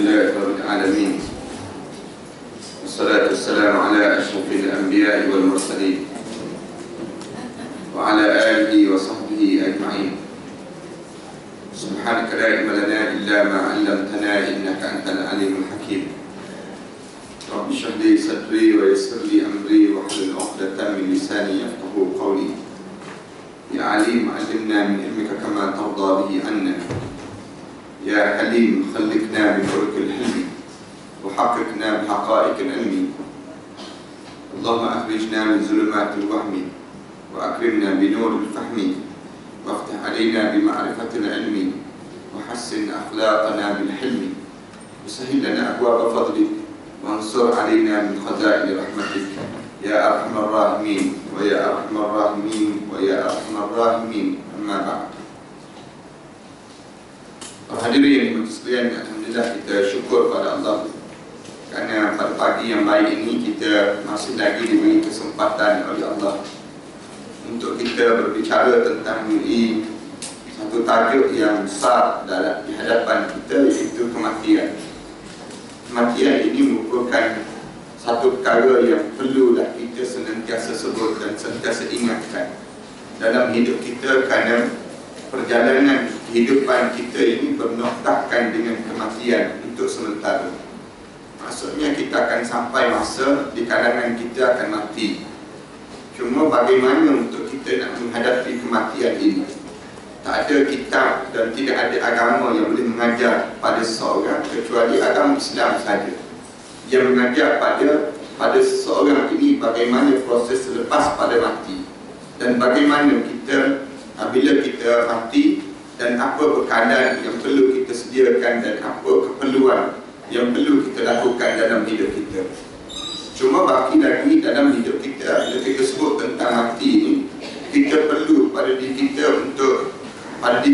لله رب العالمين، والصلاة والسلام على أشرف الأنبياء والمرسلين وعلى آله وصحبه أجمعين. سبحانك لا علم لنا إلا ما علمتنا إنك أنت العليم الحكيم. رب اشرح لي صدري ويسر لي أمري واحلل عقدة من لساني يفقهوا قولي. يا عليم علمنا من علمك كما ترضى به عنا. يا حليم خلقنا بفرق الحلم وحققنا بحقائق العلم. اللهم أخرجنا من ظلمات الوهم وأكرمنا بنور الفهم وافتح علينا بمعرفة العلم وحسن أخلاقنا بالحلم وسهل لنا أبواب فضلك وانصر علينا من خزائن رحمتك يا أرحم الراحمين ويا أرحم الراحمين ويا أرحم الراحمين. أما بعد. Hadirin yang sekalian, alhamdulillah kita syukur pada Allah kerana pada pagi yang baik ini kita masih lagi diberi kesempatan oleh Allah untuk kita berbicara tentang satu tajuk yang besar di hadapan kita, iaitu kematian. Kematian ini merupakan satu perkara yang perlulah kita senantiasa sebut dan senantiasa ingatkan dalam hidup kita, kerana perjalanan kehidupan kita ini bernoktahkan dengan kematian untuk sementara. Maksudnya kita akan sampai masa di kalangan kita akan mati. Cuma bagaimana untuk kita nak menghadapi kematian ini? Tak ada kitab dan tidak ada agama yang boleh mengajar pada seseorang kecuali agama Islam saja yang mengajar pada seseorang ini bagaimana proses selepas pada mati dan bagaimana kita bila kita mati dan apa perkataan yang perlu kita sediakan dan apa keperluan yang perlu kita lakukan dalam hidup kita. Cuma baki lagi dalam hidup kita, bila kita sebut tentang mati ini, kita perlu pada diri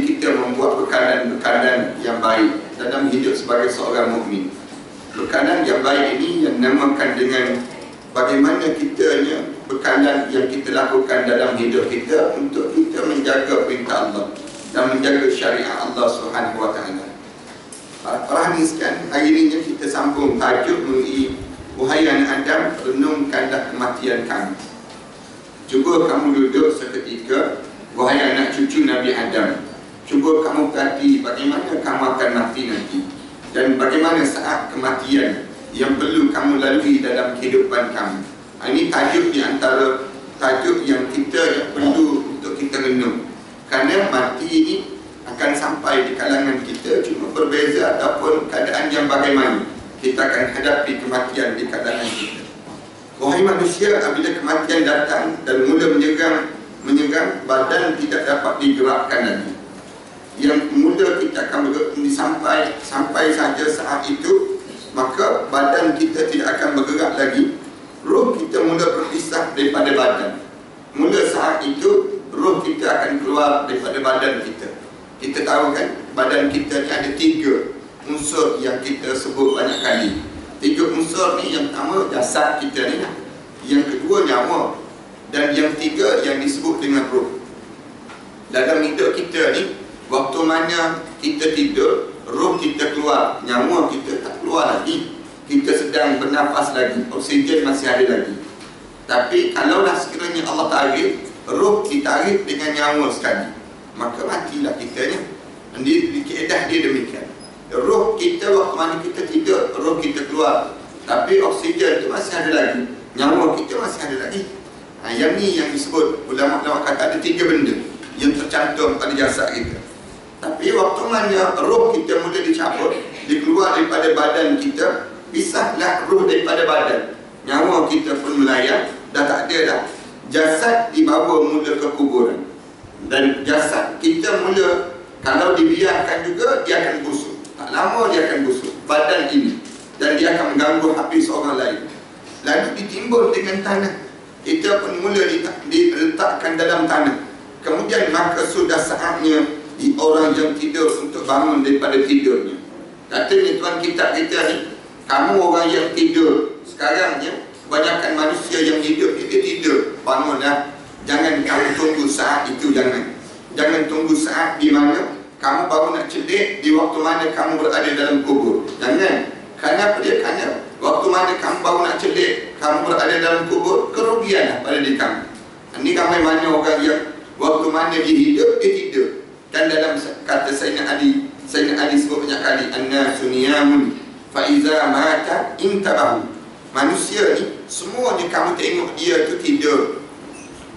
kita membuat perkataan yang baik dalam hidup sebagai seorang mukmin. Perkataan yang baik ini yang namakan dengan bagaimana kitanya perkataan yang kita lakukan dalam hidup kita untuk kita menjaga perintah Allah dan menjaga syariat Allah Subhanahu wa taala. Para hadirin sekalian, hari ini kita sambung tajuk mengenai wahai anak Adam, renungkanlah kematian kamu. Cuba kamu duduk seketika, wahai anak cucu Nabi Adam. Cuba kamu perhati bagaimana kamu akan mati nanti dan bagaimana saat kematian yang perlu kamu lalui dalam kehidupan kamu. Ini tajuk di antara tajuk yang perlu untuk kita renung. Kerana mati ini akan sampai di kalangan kita, cuma berbeza ataupun keadaan yang bagaimana kita akan hadapi kematian di kalangan kita. Wahai manusia, apabila kematian datang dan mula menyegang, badan tidak dapat digerakkan lagi. Yang mula kita akan sampai saja saat itu, maka badan kita tidak akan bergerak lagi. Roh kita mula berpisah daripada badan. Mula saat itu, roh kita akan keluar daripada badan kita. Kita tahu kan, badan kita ni ada 3 unsur yang kita sebut banyak kali. 3 unsur ni, yang pertama jasad kita ni, yang kedua nyawa, dan yang 3 yang disebut dengan roh. Dalam hidup kita ni, waktu mana kita tidur, roh kita keluar, nyawa kita tak keluar lagi. Kita sedang bernafas lagi, oksigen masih ada lagi. Tapi kalaulah sekiranya Allah tarik, roh ditarik dengan nyawa sekali, maka matilah kita ni. Di kaedah dia demikian. Roh kita waktu mana kita tidur, roh kita keluar, tapi oksigen itu masih ada lagi, nyawa kita masih ada lagi. Yang ni yang disebut, ulama-ulama kata ada 3 benda yang tercantum pada jasad kita. Tapi waktu mana roh kita mula dicabut, dikeluar daripada badan kita, pisahlah roh daripada badan, nyawa kita pun melayang, dah tak ada dah. Jasad dibawa mula ke kuburan, dan jasad kita mula, kalau dibiarkan juga, dia akan busuk. Tak lama dia akan busuk badan ini, dan dia akan mengganggu habis orang lain. Lalu ditimbun dengan tanah, kita pun mula diletakkan dalam tanah. Kemudian maka sudah saatnya orang yang tidur untuk bangun daripada tidurnya. Katanya tuan kitab kita ni, kamu orang yang tidur sekarang ni, kebanyakan manusia yang hidup dia tidur, bangunlah. Jangan kamu tunggu saat itu, jangan tunggu saat di mana kamu baru nak celik di waktu mana kamu berada dalam kubur. Jangan. Kerana apa dia? Kerana waktu mana kamu baru nak celik, kamu berada dalam kubur, kerugianlah pada diri kamu. Ini ramai mana orang yang waktu mana dia hidup, dia tidur. Dan dalam kata Sayyidina Ali sebut banyak kali, an-nasu niyamun fa iza mata intabahu. Manusia ni semuanya kamu tengok dia tu tidur.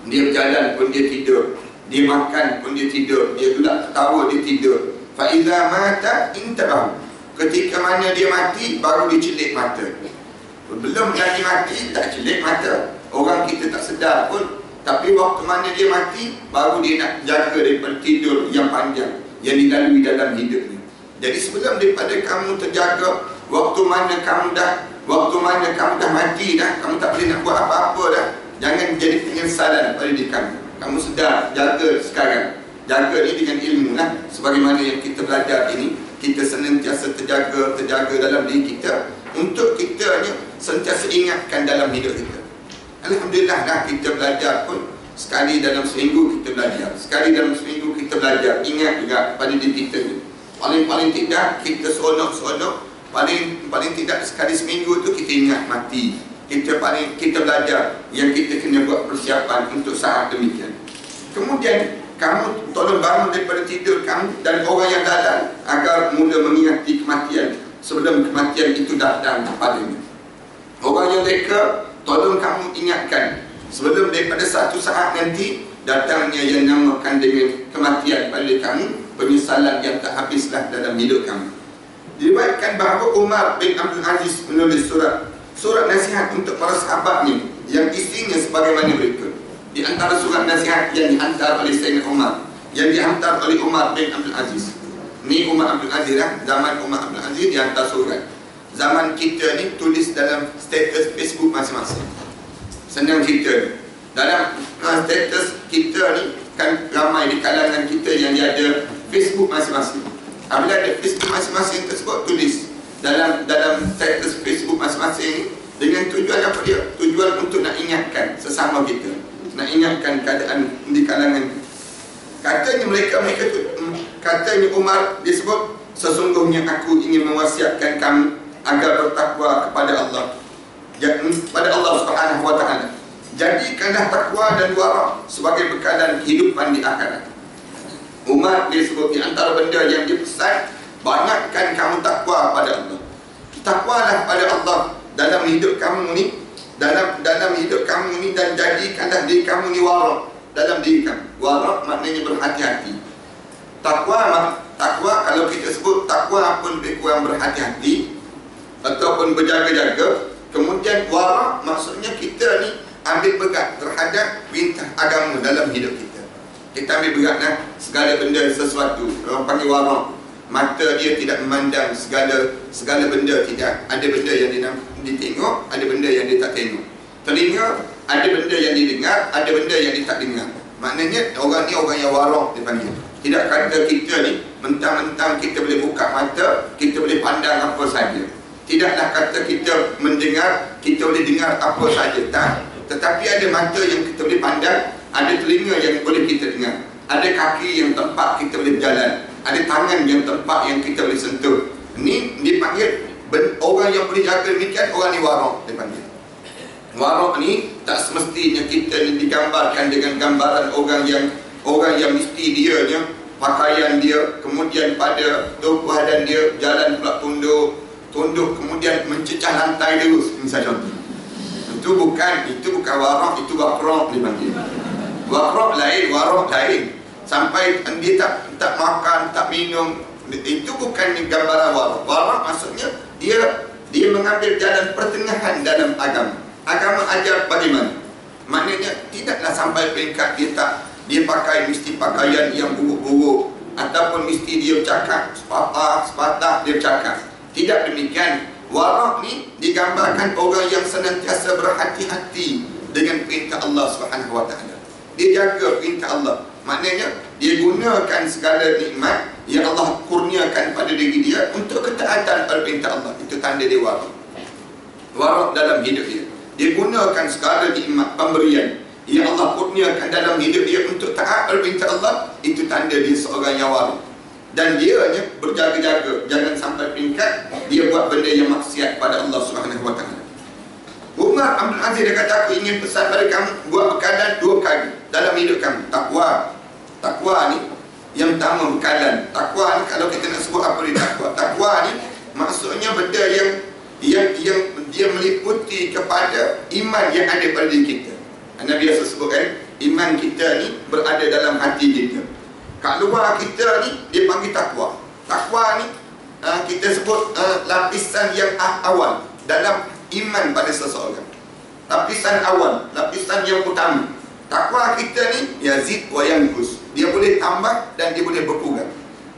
Dia berjalan pun dia tidur, dia makan pun dia tidur, dia pula ketawa dia tidur. Fa iza mata intabahu. Ketika mana dia mati, baru dia celik mata. Belum lagi mati, tak celik mata. Orang kita tak sedar pun. Tapi waktu mana dia mati, baru dia nak jaga daripada tidur yang panjang yang dilalui dalam hidupnya. Jadi sebelum daripada kamu terjaga, waktu mana kamu dah mati dah, kamu tak boleh nak buat apa-apa dah, jangan jadi penyesalan pada diri kamu. Kamu sedar, jaga sekarang. Jaga ni dengan ilmu lah. Sebagaimana yang kita belajar ini, kita senantiasa terjaga dalam diri kita, untuk kita ni sentiasa ingatkan dalam hidup kita. Alhamdulillah dah kita belajar pun sekali dalam seminggu kita belajar. Sekali dalam seminggu kita belajar. Ingat juga pada diri kita ni. Paling tidak kita seronok-seronok. Paling tidak sekali seminggu tu kita ingat mati. Kita belajar yang kita kena buat persiapan untuk saat demikian. Kemudian kamu tolong bangun daripada tidur kamu dan orang yang datang agar mula mengingati kematian sebelum kematian itu datang kepadanya. Orang yang mereka tolong kamu ingatkan sebelum daripada satu saat nanti datangnya yang namakan dengan kematian pada kamu, penyesalan yang tak habislah dalam hidup kamu. Diriwayatkan bahawa Umar bin Abdul Aziz menulis surat nasihat untuk para sahabatnya yang isinya sebagaimana berikut. Di antara surat nasihat yang dihantar oleh Sayyidina Umar, yang dihantar oleh Umar bin Abdul Aziz. Ni Umar Abdul Aziz lah, zaman Umar Abdul Aziz dihantar surat. Zaman kita ni tulis dalam status Facebook masing-masing. Senang cerita. Dalam status kita ni kan ramai di kalangan kita yang dia ada Facebook masing-masing. Apabila ada Facebook masing-masing tersebut, tulis dalam status Facebook masing-masing dengan tujuan apa dia? Tujuan untuk nak ingatkan sesama kita, nak ingatkan keadaan di kalangan. Katanya Umar disebut, sesungguhnya aku ingin mewasiatkan kamu agar bertakwa kepada Allah, pada Allah Subhanahu wa taala. Jadikanlah takwa dan wara sebagai bekalan kehidupan di akhirat. Umar disebut di antara benda yang dipesan, banyakkan kamu takwa pada Allah. Takwalah pada Allah dalam hidup kamu ni, dalam hidup kamu ni, dan jadikanlah diri kamu ni wara dalam diri kamu. Wara maknanya berhati-hati. Takwa kalau kita sebut takwa pun lebih kurang berhati-hati ataupun berjaga-jaga. Kemudian wara maksudnya kita ni ambil pegang terhadap perintah agama dalam hidup kita. Kita ambil pegang segala benda sesuatu. Orang panggil wara. Mata dia tidak memandang segala benda, tidak. Ada benda yang dia ditengok, ada benda yang dia tak tengok. Telinga, ada benda yang didengar, ada benda yang dia tak dengar. Maknanya orang ni orang yang wara dipanggil. Tidak kata kita ni mentang-mentang kita boleh buka mata, kita boleh pandang apa saja. Tidaklah kata kita mendengar, kita boleh dengar apa saja. Tak. Tetapi ada mata yang kita boleh pandang, ada telinga yang boleh kita dengar, ada kaki yang tempat kita boleh berjalan, ada tangan yang tempat yang kita boleh sentuh. Ini dipanggil orang yang boleh jaga demikian, orang ni wara dipanggil. Wara ni tak semestinya kita ni digambarkan dengan gambaran orang yang mesti dia ni pakaian dia, kemudian pada tubuh badan dia jalan pula tunduk kemudian mencecah lantai terus, misalnya contoh. Itu bukan wara, itu waqra dipanggil. Waqra lain, wara lain. Sampai dia tak makan, tak minum, itu bukan gambaran wara. Wara maksudnya dia mengambil jalan pertengahan dalam agama. Agama ajar bagaimana? Maknanya tidaklah sampai peringkat dia pakai mesti pakaian yang buruk-buruk, ataupun mesti dia bercakap sepatah dia bercakap. Tidak demikian. Wara ni digambarkan orang yang senantiasa berhati-hati dengan perintah Allah Subhanahu wa taala. Dia jaga perintah Allah. Maknanya dia gunakan segala nikmat yang Allah kurniakan pada diri dia untuk ketaatan pada perintah Allah. Itu tanda dia wara. Wara dalam hidup dia. Dia gunakan segala nikmat pemberian yang Allah kurniakan dalam hidup dia untuk taat pada perintah Allah. Itu tanda dia seorang yang wara. dan dia hanya berjaga-jaga jangan sampai peringkat dia buat benda yang maksiat pada Allah Subhanahu Wa Taala. Umar Abdul Aziz dia kata, aku ingin pesan pada kamu buat bekalan 2 kali dalam hidup kamu. Takwa ni yang pertama bekalan. Takwa ni kalau kita nak sebut apa dia takwa. Takwa ni maksudnya benda yang dia meliputi kepada iman yang ada pada diri kita. Nabi biasa sebutkan iman kita ni berada dalam hati kita. Kat luar kita ni dia panggil takwa. Takwa ni kita sebut lapisan yang awal dalam iman pada seseorang. Lapisan awal, lapisan yang utama. Takwa kita ni yazid wa yanqus. Dia boleh tambah dan dia boleh berkurang.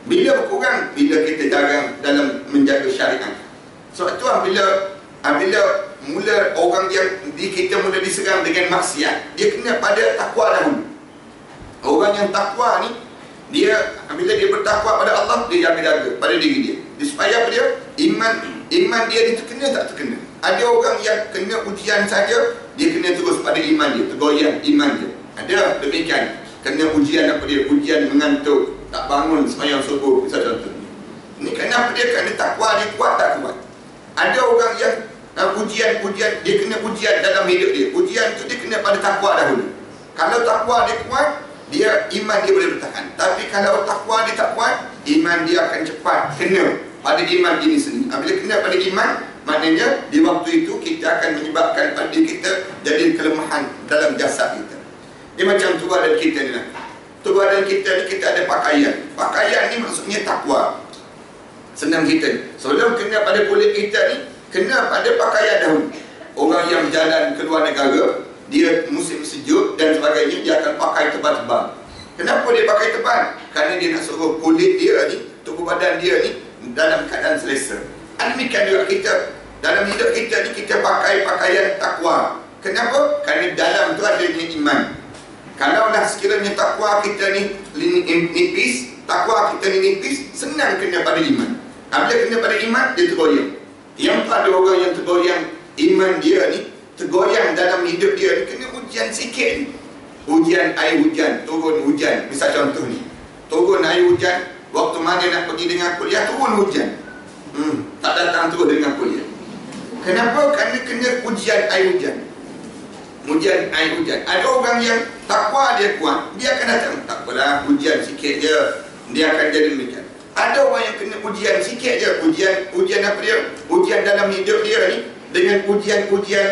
Bila berkurang? Bila kita jarang dalam menjaga syariat. Sebab tu bila mula orang yang kita mula diserang dengan maksiat, dia kena pada takwa dahulu. Orang yang takwa ni dia bila dia bertakwa pada Allah, dia jaga-jaga pada diri dia. Supaya apa dia? Iman dia terkena tak terkena. Ada orang yang kena ujian saja, dia kena terus pada iman dia, tergoyang iman dia. Ada demikian. Kena ujian apa dia? Ujian mengantuk, tak bangun sembahyang subuh, misalnya contoh. Ini kenapa dia? Kerana takwa dia kuat tak kuat. Ada orang yang ujian dia kena ujian dalam hidup dia. Ujian tu dia kena pada takwa dahulu. Kalau takwa dia kuat, iman dia boleh bertahan. Tapi kalau takwa dia tak kuat, iman dia akan cepat kena pada iman ini sendiri. Bila kena pada iman, maknanya di waktu itu kita akan menyebabkan pada diri kita jadi kelemahan dalam jasad kita. Dia macam tubuh badan kita ni lah. Tubuh badan kita ni kita ada pakaian. Pakaian ni maksudnya takwa. Senang kita. Sebelum kena pada kulit kita ni, kena pada pakaian dahulu. Orang yang berjalan ke luar negara, dia musim sejuk dan sebagainya, dia akan pakai tebal-tebal. Kenapa dia pakai tebal? Kerana dia nak suruh kulit dia ni, tubuh badan dia ni dalam keadaan selesa. Demikian juga kita. Dalam hidup kita ni, kita pakai pakaian takwa. Kenapa? Kerana dalam tu adanya iman. Kalaulah sekiranya takwa kita ni nipis, takwa kita ni nipis, senang kena pada iman. Bila kena pada iman, dia tergoyang. Yang tu ada orang yang tergoyang iman dia ni, tergoyang dalam hidup dia ni, kena ujian sikit ni. Ujian air hujan, turun hujan. Misal contoh ni, turun air hujan, waktu mana nak pergi dengan kuliah, turun hujan. Tak datang terus dengan kuliah. Kenapa? Kerana kena ujian air hujan. Ujian air hujan. Ada orang yang takwa dia kuat, dia akan datang, tak apalah, ujian sikit je, dia akan jadi demikian. Ada orang yang kena ujian sikit je. Ujian apa dia? Ujian dalam hidup dia ni, dengan ujian-ujian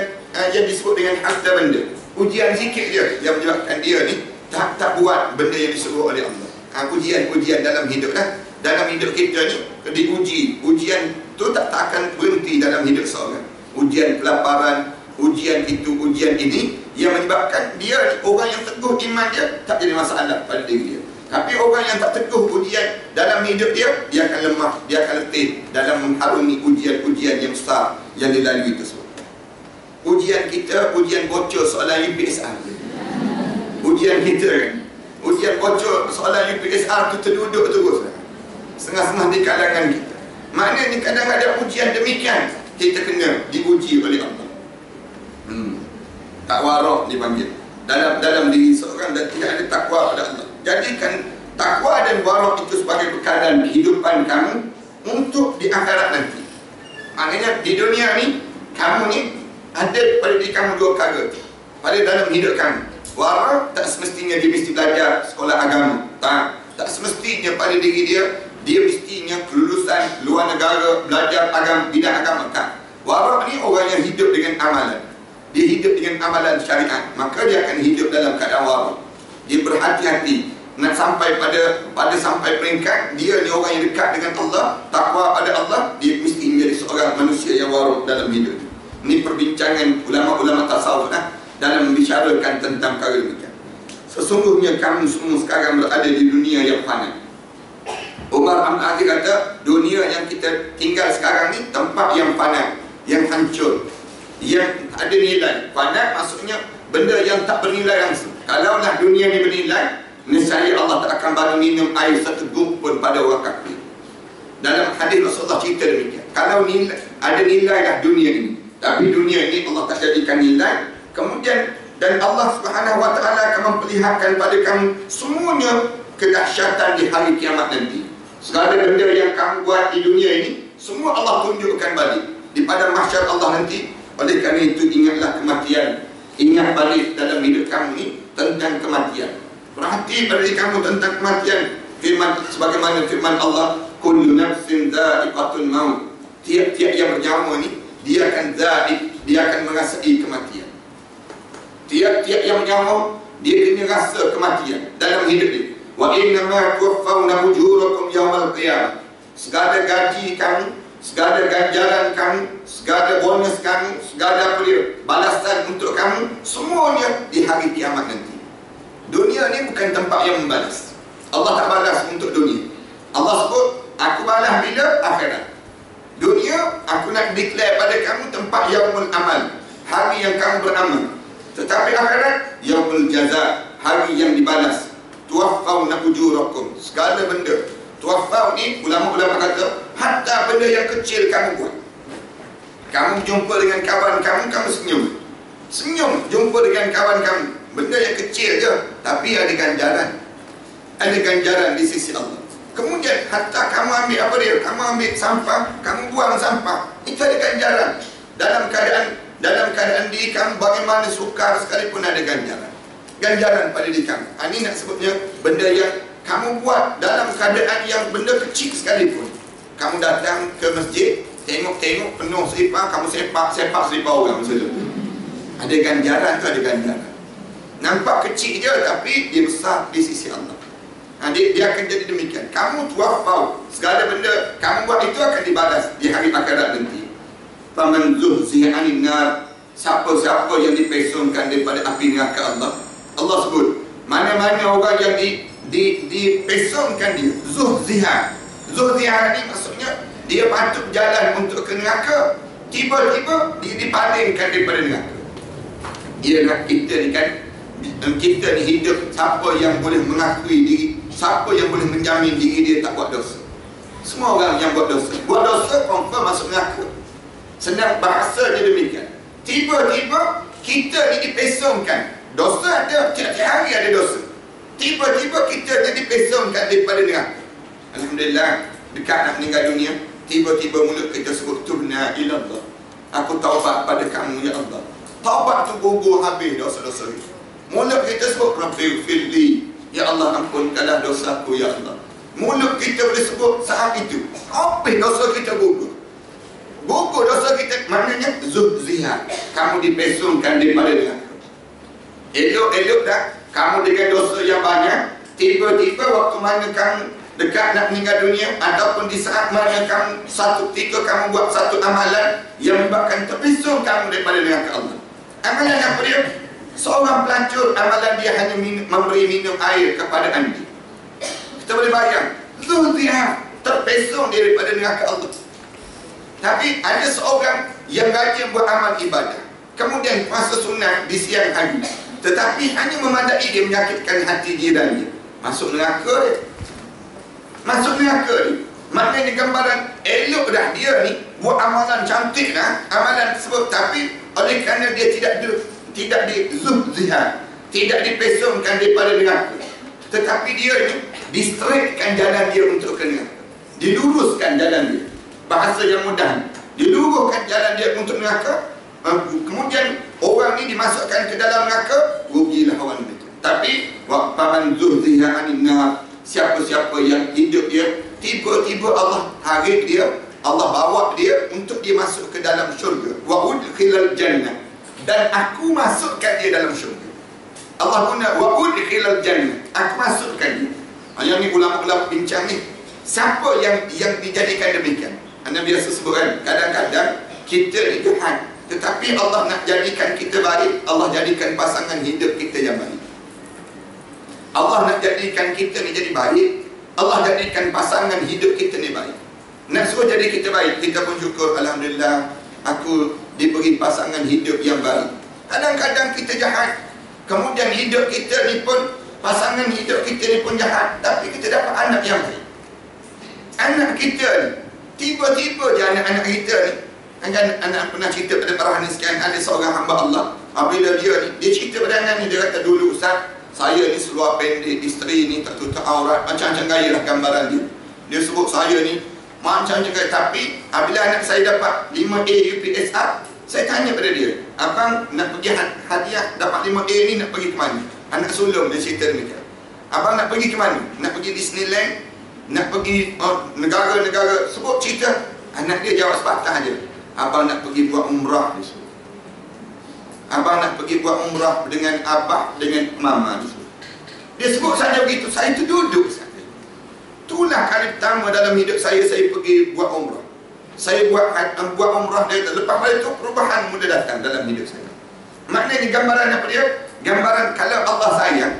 yang disebut dengan harta benda. Ujian sikit je yang menyebabkan dia ni tak buat benda yang disuruh oleh Allah. Ujian-ujian dalam hidup lah. Dalam hidup kita ni diuji. Ujian tu tak akan berhenti dalam hidup seorang. Ujian kelaparan, ujian itu, ujian ini, yang menyebabkan dia orang yang teguh iman dia tak jadi masalah pada diri dia. Tapi orang yang tak teguh ujian dalam hidup dia akan lemah, dia akan letih dalam mengharungi ujian-ujian yang besar yang dilalui tersebut. Ujian kita, ujian bocor soalan UPSR. Ujian kita kan, ujian bocor soalan UPSR tu terduduk terus. Setengah-setengah di kalangan kita. Maknanya kadang ada ujian demikian, kita kena diuji oleh Allah. Takwa dipanggil dalam diri seorang dan tidak ada takwa pada Allah. Jadikan takwa dan warok itu sebagai bekalan kehidupan kamu untuk di akhirat nanti. Maknanya di dunia ni, kamu ni ada pada diri kamu 2 perkara pada dalam hidup kamu. Warok tak semestinya dia mesti belajar sekolah agama. Tak semestinya pada diri dia mestinya kelulusan luar negara, belajar agama, bidang agama. Tak. Warok ni orang yang hidup dengan amalan. Dia hidup dengan amalan syariat, maka dia akan hidup dalam keadaan warok. Dia berhati-hati nak sampai pada sampai peringkat dia ni orang yang dekat dengan Allah, takwa pada Allah, dia mesti menjadi seorang manusia yang warok dalam hidup. Ini perbincangan ulama-ulama tasawuf dalam membicarakan tentang perkara demikian. Sesungguhnya kamu semua sekarang berada di dunia yang fana. Umar Ibn Aziz kata, dunia yang kita tinggal sekarang ni tempat yang fana, yang hancur, yang ada nilai. Fana maksudnya benda yang tak bernilai langsung. Kalaulah dunia ni bernilai, nescaya Allah tak akan bagi minum air seteguk pun pada orang kafir. Dalam hadis Rasulullah cerita demikian. Kalau ada nilai lah dunia ini, tapi dunia ini Allah tak jadikan nilai. Kemudian dan Allah Subhanahu Wa Taala akan memperlihatkan pada kamu semuanya kedahsyatan di hari kiamat nanti. Segala benda yang kamu buat di dunia ini, semua Allah tunjukkan balik di padang mahsyar Allah nanti. Oleh kerana itu, ingatlah kematian. Ingat balik dalam hidup kamu ni tentang kematian. Perhati pada diri kamu tentang kematian. Firman, sebagaimana firman Allah, kullu nafsin dha'iqatul maut. Tiap-tiap yang bernyawa ni, dia akan dha'iq, dia akan merasai kematian. Tiap-tiap yang bernyawa, dia kena rasa kematian dalam hidup dia. Wa innama tuwaffawna ujurakum yawmal qiyamah. Segala gaji kamu, segala ganjaran kamu, segala bonus kamu, segala balasan untuk kamu, semuanya di hari kiamat nanti. Dunia ni bukan tempat yang membalas. Allah tak balas untuk dunia. Allah sebut, aku balas bila? Akhirat. Dunia, aku nak declare pada kamu tempat yaumul amal, hari yang kamu beramal. Tetapi akhirat, yaumul jaza, hari yang dibalas. Tuwaffawna ujurakum. Segala benda. Tuwaffau ni, ulama-ulama kata, hatta benda yang kecil kamu buat. Kamu jumpa dengan kawan kamu, kamu senyum. Senyum, jumpa dengan kawan kamu. Benda yang kecil je, tapi ada ganjaran. Ada ganjaran di sisi Allah. Kemudian, hatta kamu ambil apa dia? Kamu ambil sampah, kamu buang sampah. Itu ada ganjaran. Dalam keadaan diri kamu, bagaimana sukar sekalipun ada ganjaran. Ganjaran pada diri kamu. Ini nak sebutnya, benda yang kamu buat dalam keadaan yang benda kecil sekalipun. Kamu datang ke masjid, tengok-tengok penuh selipar, kamu sepak selipar orang saja. Ada ganjaran tu, ada ganjaran. Nampak kecil je, tapi dia besar di sisi Allah. Dia akan jadi demikian. Kamu tuwaffau, segala benda kamu buat itu akan dibalas di hari akhirat nanti. Faman zuhziha 'anil nar, siapa-siapa yang dipesongkan daripada api neraka Allah. Allah sebut, mana-mana orang yang dipesongkan dia, zuhziha. Zuhziha ni maksudnya dia patut jalan untuk ke neraka, tiba-tiba dia dipalingkan daripada neraka. Ialah kita ni kan, kita ni hidup, siapa yang boleh mengakui diri, siapa yang boleh menjamin diri dia tak buat dosa? Semua orang yang buat dosa confirm masuk neraka. Senang bahasa je demikian. Tiba-tiba kita ni dipesongkan. Dosa ada, tiap-tiap hari ada dosa. Tiba-tiba kita ni dipesongkan daripada neraka. Alhamdulillah, dekat nak meninggal dunia, tiba-tiba mulut kita sebut, tubna ilallah, aku taubat pada kamu ya Allah. Taubat tu gugur habis dosa-dosa itu. Mulut kita sebut, Rabbi firli, ya Allah ampunkanlah dosaku ya Allah. Mulut kita boleh sebut saat itu, habis dosa kita gugur. Gugur dosa kita, maknanya zuhziha, kamu dipesongkan daripada neraka. Elok-elok dah, kamu dengan dosa yang banyak, tiba-tiba waktu mana kamu dekat nak meninggal dunia, ataupun di saat mana kamu satu ketika kamu buat satu amalan yang menyebabkan terpesong kamu daripada neraka Allah. Amalan apa dia? Seorang pelacur, amalan dia hanya memberi minum air kepada anjing. Kita boleh bayang, zuhziha, terpesong daripada neraka Allah. Tapi ada seorang yang rajin buat amal ibadah, kemudian puasa sunat di siang hari, tetapi hanya memadai dia menyakitkan hati jirannya, masuk neraka dia. Masuk neraka ni, maknanya gambaran elok dah dia ni buat amalan cantik dah, amalan tersebut, tapi oleh kerana dia tidak dizuhziha, tidak dipesongkan daripada neraka, tetapi dia ni distraightkan jalan dia untuk ke neraka, diluruskan jalan dia. Bahasa yang mudah, diluruskan jalan dia untuk neraka. Kemudian orang ni dimasukkan ke dalam neraka, rugilah orang itu. Tapi waqaman zuhziha 'anil nar, siapa-siapa yang hidup dia, tiba-tiba Allah tarik dia, Allah bawa dia untuk dia masuk ke dalam syurga. Wa udkhilal jannah, dan aku masukkan dia dalam syurga. Allah guna wa udkhilal jannah, aku masukkan dia. Yang ni ulama-ulama bincang ni, siapa yang dijadikan demikian? Anda biasa sebutkan, kadang-kadang kita ni jahat, tetapi Allah nak jadikan kita baik. Allah jadikan pasangan hidup kita yang baik. Allah nak jadikan kita ni jadi baik, Allah jadikan pasangan hidup kita ni baik. Nak suruh jadi kita baik, kita pun syukur, alhamdulillah, aku diberi pasangan hidup yang baik. Kadang-kadang kita jahat, kemudian hidup kita ni pun, pasangan hidup kita ni pun jahat, tapi kita dapat anak yang baik. Anak kita ni, tiba-tiba je anak-anak kita ni, anak pernah cerita pada para hadis sekian, ada seorang hamba Allah, apabila dia cerita pada anak ni, dia kata, dulu Ustaz, saya ni seluar pendek, isteri ni tak tutup aurat, macam-macam gaya lah gambaran dia. Dia sebut saya ni macam juga. Tapi apabila anak saya dapat 5A UPSR, saya tanya pada dia, abang nak pergi hadiah dapat 5A ni nak pergi ke mana? Anak sulung dia cerita demikian. Abang nak pergi ke mana? Nak pergi Disneyland? Nak pergi negara-negara? Sebut cerita. Anak dia jawab sepatah je, abang nak pergi buat umrah. Abang nak pergi buat umrah dengan abah, dengan mama. Dia sebut saja begitu. Saya tu duduk saja. Itulah kali pertama dalam hidup saya pergi buat umrah. Saya buat umrah dia. Lepas itu perubahan mula datang dalam hidup saya. Maknanya gambaran apa dia? Gambaran kalau Allah sayang.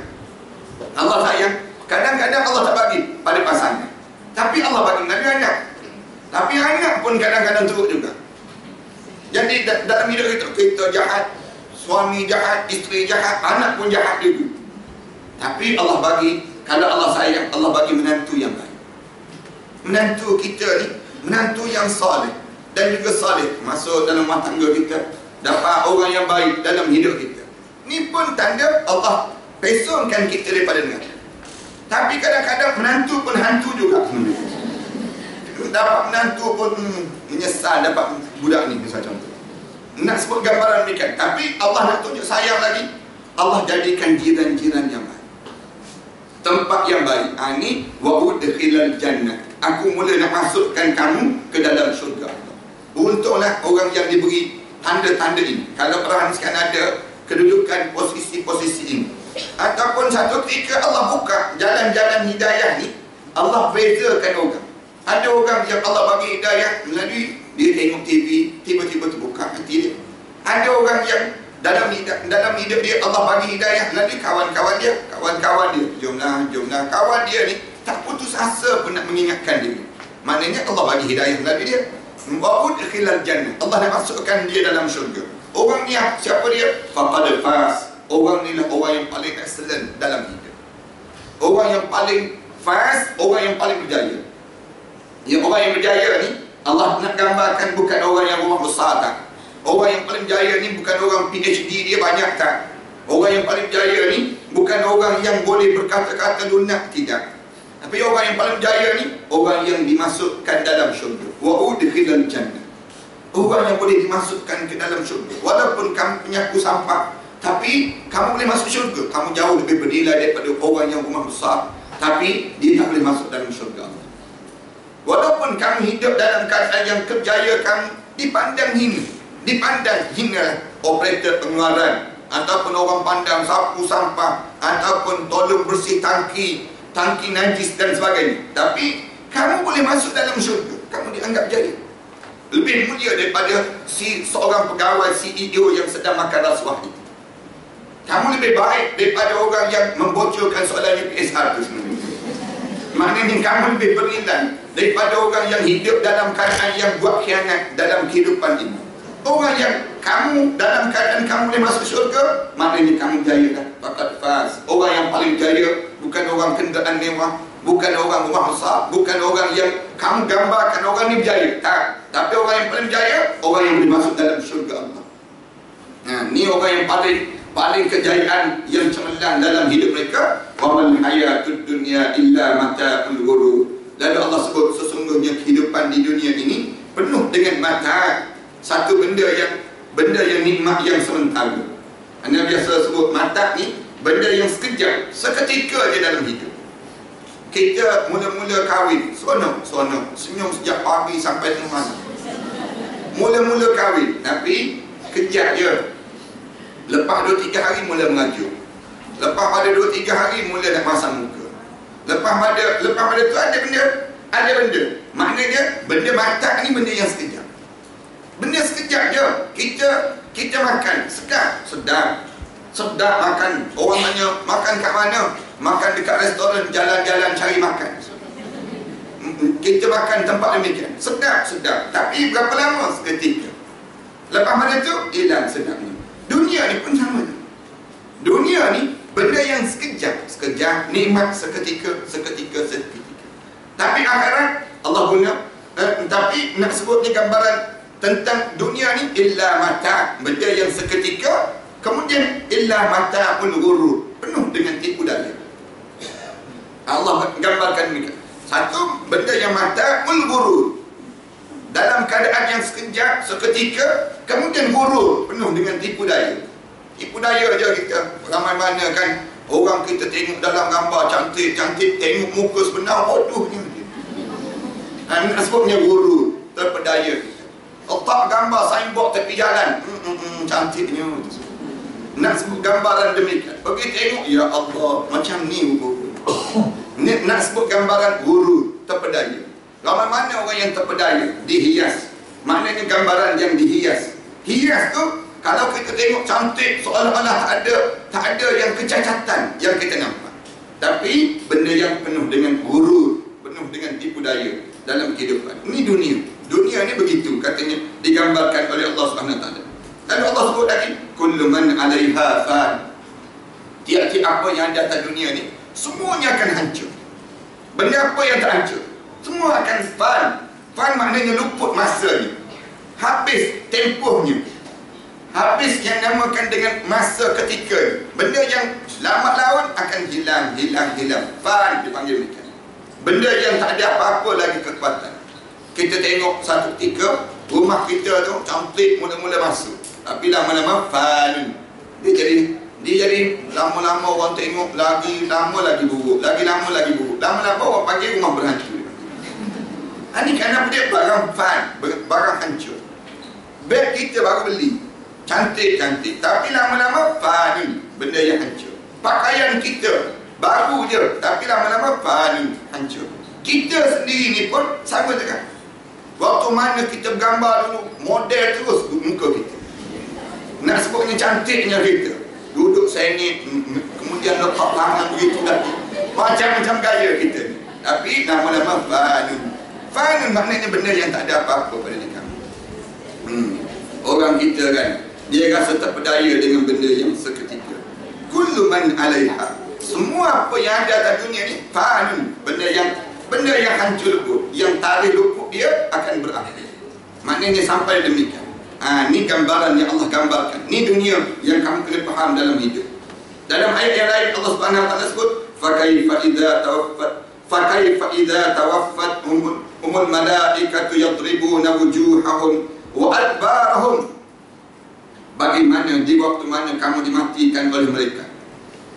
Allah sayang. Kadang-kadang Allah tak bagi pada pasangan, tapi Allah bagi Nabi anak. Tapi anak pun kadang-kadang teruk juga. Jadi dalam hidup kita jahat, suami jahat, isteri jahat, anak pun jahat juga. Tapi Allah bagi, kalau Allah sayang, Allah bagi menantu yang baik. Menantu kita ni, menantu yang saleh dan juga saleh masuk dalam rumah tangga kita, dapat orang yang baik dalam hidup kita. Ni pun tanda Allah pesongkan kita daripada negara. Tapi kadang-kadang menantu pun hantu juga. Dapat menantu pun menyesal dapat budak ni, misalnya contoh. Nak sebut gambaran demikian. Tapi Allah nak tunjuk sayang lagi. Allah jadikan jiran-jiran yang baik, tempat yang baik. Ini wa udkhilal jannah. Aku mula nak masukkan kamu ke dalam syurga. Untunglah orang yang diberi tanda-tanda ini. Kalau perahan sekarang ada kedudukan posisi-posisi ini, ataupun satu ketika Allah buka jalan-jalan hidayah ni, Allah bezakan orang. Ada orang yang Allah bagi hidayah melalui dia tengok TV, tiba-tiba terbuka hati dia. Ada orang yang dalam hidup dia Allah bagi hidayah melalui kawan-kawan dia. Jomlah kawan dia ni tak putus asa pun nak mengingatkan dia. Maknanya Allah bagi hidayah melalui dia. Wa udkhilal jannah. Allah nak masukkan dia dalam syurga. Orang ni siapa dia? Faqad faz. Orang ni lah orang yang paling excellent dalam hidup. Orang yang paling faz, orang yang paling berjaya. Yang orang yang berjaya ni Allah nak gambarkan bukan orang yang rumah besar tak. Orang yang paling berjaya ni bukan orang PhD dia banyak tak. Orang yang paling berjaya ni bukan orang yang boleh berkata-kata lunak, tidak. Tapi orang yang paling berjaya ni orang yang dimasukkan dalam syurga. Wa udkhilal jannah. Orang yang boleh dimasukkan ke dalam syurga. Walaupun kamu penyaku sampah, tapi kamu boleh masuk syurga. Kamu jauh lebih bernilai daripada orang yang rumah besar, tapi dia tak boleh masuk dalam syurga Allah. Walaupun kamu hidup dalam keadaan yang kerjaya kamu dipandang hina, dipandang hina operator pengeluaran, ataupun orang pandang sapu sampah, ataupun tolong bersih tangki najis dan sebagainya, tapi kamu boleh masuk dalam syurga. Kamu dianggap jaya, lebih mulia daripada seorang pegawai CEO yang sedang makan rasuah itu. Kamu lebih baik daripada orang yang membocorkan soalan UPSR itu sebenarnya. Maknanya kamu lebih bernilai daripada orang yang hidup dalam keadaan yang buat khianat dalam kehidupan ini. Orang yang kamu dalam keadaan kamu boleh masuk syurga, maknanya kamu jaya dah. Faqad faz. Orang yang paling jaya bukan orang kenderaan mewah, bukan orang rumah besar, bukan orang yang kamu gambarkan orang ni berjaya, tak. Tapi orang yang paling berjaya, orang yang boleh masuk dalam syurga Allah. Nah, ni orang yang paling kejayaan yang cemerlang dalam hidup mereka. Wa mal hayatud dunya illa mata'ul ghurur. Lalu Allah sebut sesungguhnya kehidupan di dunia ini penuh dengan mata', satu benda yang nikmat yang sementara. Anda biasa sebut mata' ni benda yang sekejap, seketika je dalam hidup. Kita mula-mula kahwin, seronok, senyum sejak pagi sampai tengah malam. Mula-mula kahwin, tapi kejap je. Lepas 2-3 hari mula mengajuk. Lepas pada 2-3 hari mula nak pasang muka. Lepas pada tu ada benda. Maknanya benda mata ni benda yang sekejap. Benda sekejap je. Kita makan, sedap makan. Orang tanya makan kat mana? Makan dekat restoran, jalan-jalan cari makan. Kita makan tempat demikian, sedap. Tapi berapa lama? Seketika. Lepas pada tu hilang sedapnya. Dunia ni pun sama. Dunia ni benda yang sekejap, nikmat seketika. Tapi akhirat Allah guna. Tapi nak sebut ni gambaran tentang dunia ni illa mata', benda yang seketika. Kemudian illa mata'ul ghurur, penuh dengan tipu daya. Allah gambarkan demikian. Satu, benda yang namanya mata'ul ghurur. Dalam keadaan yang sekejap, seketika, kemudian ghurur, penuh dengan tipu daya. Tipu daya je kita. Ramai mana kan orang kita tengok dalam gambar cantik-cantik, tengok muka sebenar bodohnya. Nak sebutnya ghurur, terpedaya. Letak gambar signboard tepi jalan, cantiknya. Nak sebut gambaran demikian, pergi tengok, ya Allah, macam ni rupa-rupa. Nak sebut gambaran ghurur, terpedaya. Ramai mana orang yang terpedaya, dihias. Maknanya gambaran yang dihias. Hias tu, kalau kita tengok cantik, seolah-olah tak ada yang kecacatan yang kita nampak. Tapi benda yang penuh dengan ghurur, penuh dengan tipu daya dalam kehidupan. Ini dunia. Dunia ni begitu katanya digambarkan oleh Allah Subhanahu Wa Taala. Lalu Allah sebut lagi, kullu man 'alaiha fan. Tiap-tiap apa yang ada atas dunia ni semuanya akan hancur. Benda apa yang tak hancur, semua akan fan. Fan maknanya luput masanya, habis tempohnya, habis yang namakan dengan masa ketika. Benda yang lambat laun akan hilang. Fan dipanggil mereka. Benda yang tak ada apa-apa lagi kekuatan. Kita tengok satu ketika rumah kita tu cantik mula-mula masuk, tapi lama-lama fan. Dia jadi lama-lama orang tengok lagi lama lagi buruk, lagi lama lagi buruk. Lama-lama orang panggil rumah berhantu. Ini kenapa dia barang fan, barang hancur. Beg kita baru beli, cantik-cantik, tapi lama-lama fan, benda yang hancur. Pakaian kita baru je, tapi lama-lama fan, hancur. Kita sendiri ni pun sama juga. Waktu mana kita bergambar dulu, model terus muka kita. Nak sebutnya cantiknya kita, duduk sengit, kemudian letak tangan begitu lagi, macam-macam gaya kita. Tapi lama-lama fanun. Fanun maknanya benda yang tak ada apa-apa pada diri kami. Orang kita kan, dia rasa terpedaya dengan benda yang seketika. Kullu man 'alaiha. Semua apa yang ada atas dunia ni fanun, benda yang hancur luput, yang tarikh luput dia akan berakhir. Maknanya sampai demikian. Ni gambaran yang Allah gambarkan. Ni dunia yang kamu kena faham dalam hidup. Dalam ayat yang lain Allah Subhanahu Wa Taala sebut, fakaifa idza tawaffat humul malaikatu yadribuna wujuhahum wa adbarahum. Bagaimana di waktu mana kamu dimatikan oleh mereka,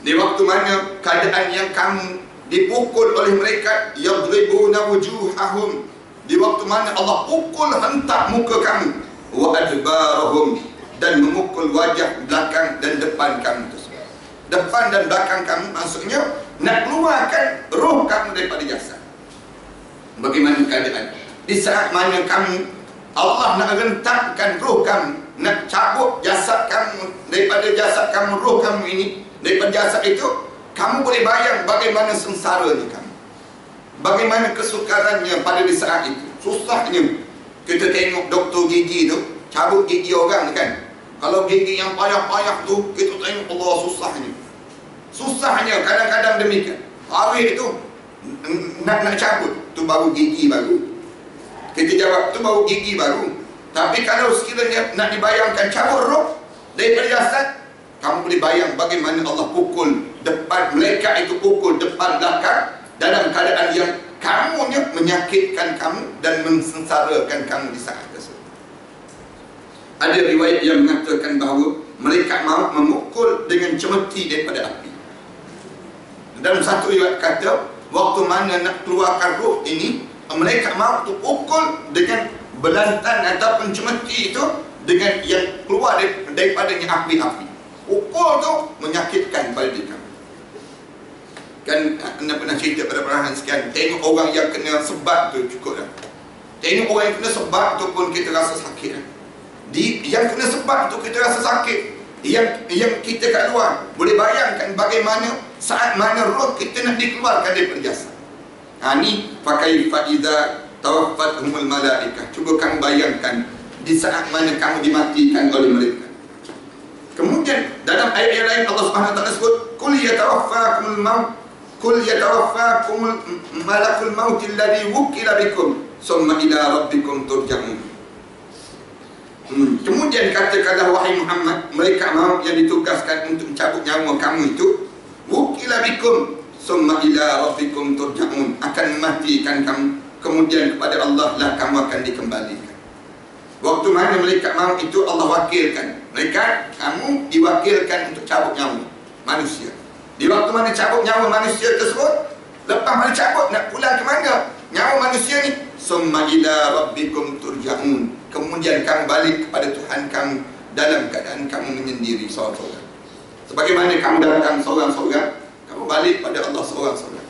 di waktu mana keadaan yang kamu dipukul oleh mereka, yadribuna wujuhahum, di waktu mana Allah pukul hentak muka kamu, wa adbarahum, dan memukul wajah belakang dan depan kamu tersebut. Depan dan belakang kamu maksudnya nak keluarkan roh kamu daripada jasad. Bagaimana keadaan di saat mana kamu, Allah nak rentakkan roh kamu, nak cabut jasad kamu daripada jasad kamu, roh kamu ini daripada jasad itu. Kamu boleh bayang bagaimana sengsaranya kamu, bagaimana kesukarannya pada di saat itu. Susahnya kita tengok doktor gigi tu cabut gigi orang kan. Kalau gigi yang payah-payah tu kita tengok, Allah, susahnya kadang-kadang demikian. Hari itu nak cabut tu baru gigi baru. Kita jawab tu baru gigi baru. Tapi kalau sekiranya nak dibayangkan cabut roh daripada jasad, kamu boleh bayang bagaimana Allah pukul depan, malaikat itu pukul depan belakang dalam keadaan yang kamunya menyakitkan kamu dan mensengsarakan kamu di saat tersebut. Ada riwayat yang mengatakan bahawa malaikat maut memukul dengan cemeti daripada api. Dalam satu riwayat kata, waktu mana nak keluarkan roh ini, malaikat maut itu pukul dengan belantan ataupun cemeti itu, dengan yang keluar daripadanya api-api. Pukul tu menyakitkan pada diri kamu. Kan anda pernah cerita pada peranan sekian, tengok orang yang kena sebat tu cukup dah. Tengok orang yang kena sebat tu pun kita rasa sakit dah. Yang kena sebat tu kita rasa sakit. Yang kita kat luar, boleh bayangkan bagaimana saat mana roh kita nak dikeluarkan daripada jasad. Ni fakaifa idza tawaffatuhumul malaikah. Cuba kamu bayangkan di saat mana kamu dimatikan oleh mereka. Kemudian dalam ayat yang lain Allah Subhanahu Wa Taala sebut, qul yatawaffakumul maut, qul yatawaffakumul malakul maut alladhi wukila bikum summa ila rabbikum turja'un. Kemudian katakanlah wahai Muhammad, mereka maut yang ditugaskan untuk mencabut nyawa kamu itu, wukila bikum summa ila rabbikum turja'un, akan mematikan kamu, kemudian kepada Allah lah kamu akan dikembalikan. Waktu mana malaikat maut itu Allah wakilkan. Malaikat, kamu diwakilkan untuk cabut nyawa manusia. Di waktu mana cabut nyawa manusia tersebut, lepas mana cabut, nak pulang ke mana nyawa manusia ni? Summa ila rabbikum turja'un. Kemudian kamu balik kepada Tuhan kamu dalam keadaan kamu menyendiri seorang-seorang. Sebagaimana kamu datang seorang-seorang, kamu balik pada Allah seorang-seorang.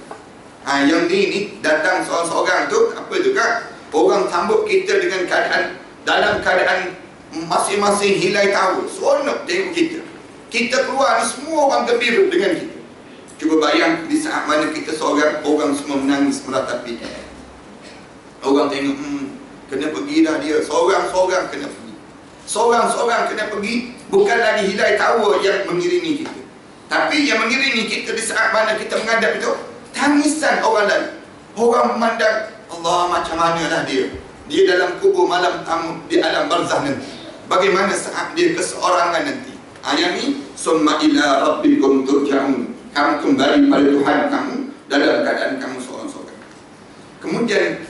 Yang ni datang seorang-seorang tu apa juga? Orang sambut kita dengan keadaan, dalam keadaan masing-masing hilai tahu, seronok tengok kita. Kita keluar ni semua orang gembira dengan kita. Cuba bayang di saat mana kita seorang, orang semua menangis meratapi. Orang tengok, kena pergi dah dia. Seorang-seorang kena pergi. Seorang-seorang kena pergi. Bukan lagi hilai tahu yang mengiringi kita, tapi yang mengiringi kita di saat mana kita menghadap itu, tangisan orang lain. Orang memandang, Allah macam manalah dia. Dia dalam kubur malam tamu di alam barzah nanti. Bagaimana saat dia keseorangan nanti. Ayat ni, summa ila rabbikum turja'un. Kamu kembali pada Tuhan kamu dalam keadaan kamu seorang-seorang. Kemudian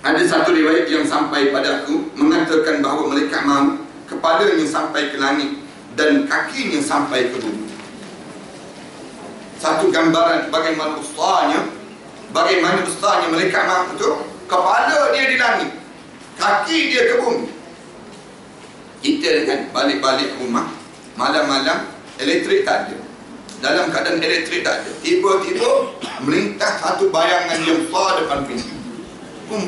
ada satu riwayat yang sampai pada aku mengatakan bahawa malaikat maut kepalanya sampai ke langit dan kakinya sampai ke bumi. Satu gambaran bagaimana besarnya malaikat maut itu. Kepala dia di langit, kaki dia ke bumi. Kita kan balik-balik rumah malam-malam, elektrik tak ada. Dalam keadaan elektrik tak ada, tiba-tiba melintas satu bayangan yang besar depan pintu.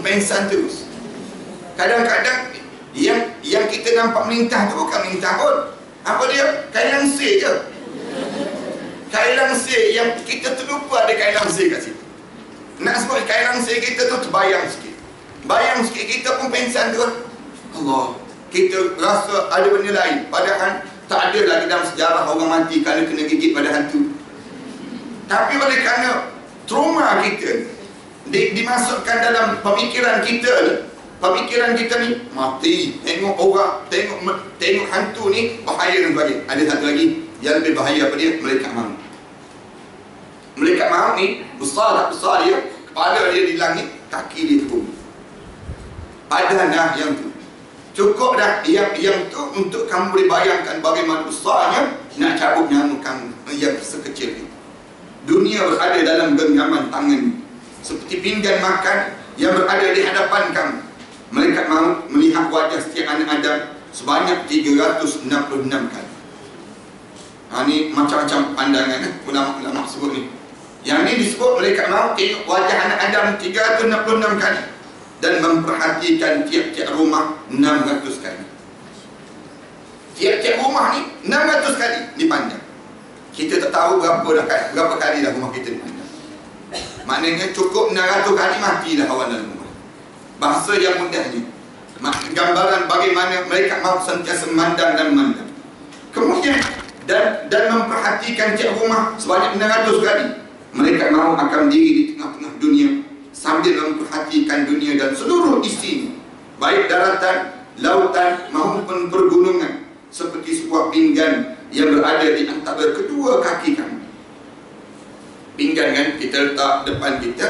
Pengsan terus. Kadang-kadang yang kita nampak melintas tu bukan melintas pun. Apa dia? Kain langsir je. Kain langsir yang kita terlupa ada kain langsir kat situ. Nak sebut kain langsir kita tu terbayang sikit. Bayang sikit kita pun pengsan terus. Allah, kita rasa ada benda lain. Padahal tak ada lagi dalam sejarah orang mati kerana kena gigit pada hantu. Tapi oleh kerana trauma kita dimasukkan dalam pemikiran kita ni, pemikiran kita ni mati, tengok orang, tengok hantu ni bahaya dan sebagainya. Ada satu lagi yang lebih bahaya apa dia? Malaikat maut. Malaikat maut ni besar tak besar dia, kepala dia di langit, kaki dia di bumi. Padan dah yang tu. Cukup dah yang tu untuk kamu boleh bayangkan bagaimana besarnya nak cabut nyawa kamu yang sekecil itu. Dunia berada dalam genggaman tangan, seperti pinggan makan yang berada di hadapan kamu. Malaikat maut melihat wajah setiap anak Adam sebanyak 366 kali. Ini macam-macam pandangan ulama-ulama sebut ni. Yang ni disebut malaikat maut tengok wajah anak Adam 366 kali dan memperhatikan tiap-tiap rumah 600 kali. Tiap-tiap rumah ni 600 kali dipandang. Kita tak tahu berapa kali dah rumah kita dipandang. Maknanya cukup 600 kali matilah awal dalam rumah. Bahasa yang mudahnya, gambaran bagaimana malaikat maut sentiasa memandang dan memandang. Kemudian dan memperhatikan tiap rumah sebanyak 600 kali. Malaikat maut akan berdiri di tengah-tengah dunia sambil memperhatikan dunia dan seluruh isinya, baik daratan, lautan maupun pergunungan, seperti sebuah pinggan yang berada di antara kedua kaki kamu. Pinggan kan kita letak depan kita,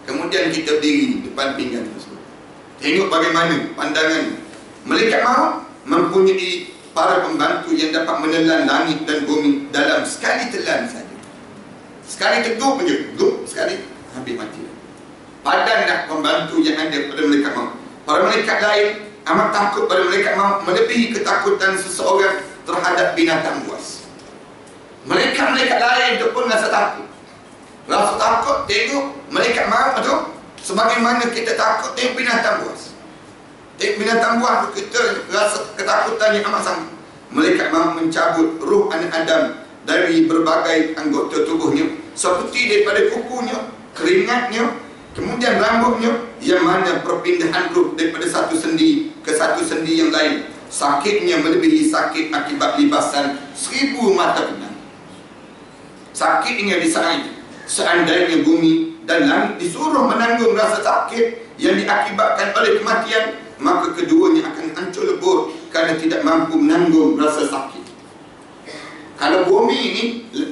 kemudian kita berdiri depan pinggan tersebut. Tengok bagaimana pandangan. Malaikat maut mempunyai para pembantu yang dapat menelan langit dan bumi dalam sekali telan saja. Sekali tegup je, tegup sekali habis mati. Padan dah pembantu yang ada pada malaikat maut. Para malaikat lain amat takut pada malaikat maut melebihi ketakutan seseorang terhadap binatang buas. Malaikat-malaikat lain itu pun rasa takut. Rasa takut tengok malaikat maut tu sebagaimana kita takut tengok binatang buas. Tengok binatang buas tu kita rasa ketakutan yang amat sangat. Malaikat maut mencabut ruh anak Adam dari berbagai anggota tubuhnya, seperti daripada kukunya, keringatnya, kemudian rambutnya, yang mana perpindahan ruh daripada satu sendi ke satu sendi yang lain. Sakitnya melebihi sakit akibat libasan 1000 mata pedang. Sakitnya di saat itu, seandainya bumi dan langit disuruh menanggung rasa sakit yang diakibatkan oleh kematian, maka keduanya akan hancur lebur kerana tidak mampu menanggung rasa sakit. Kalau bumi ini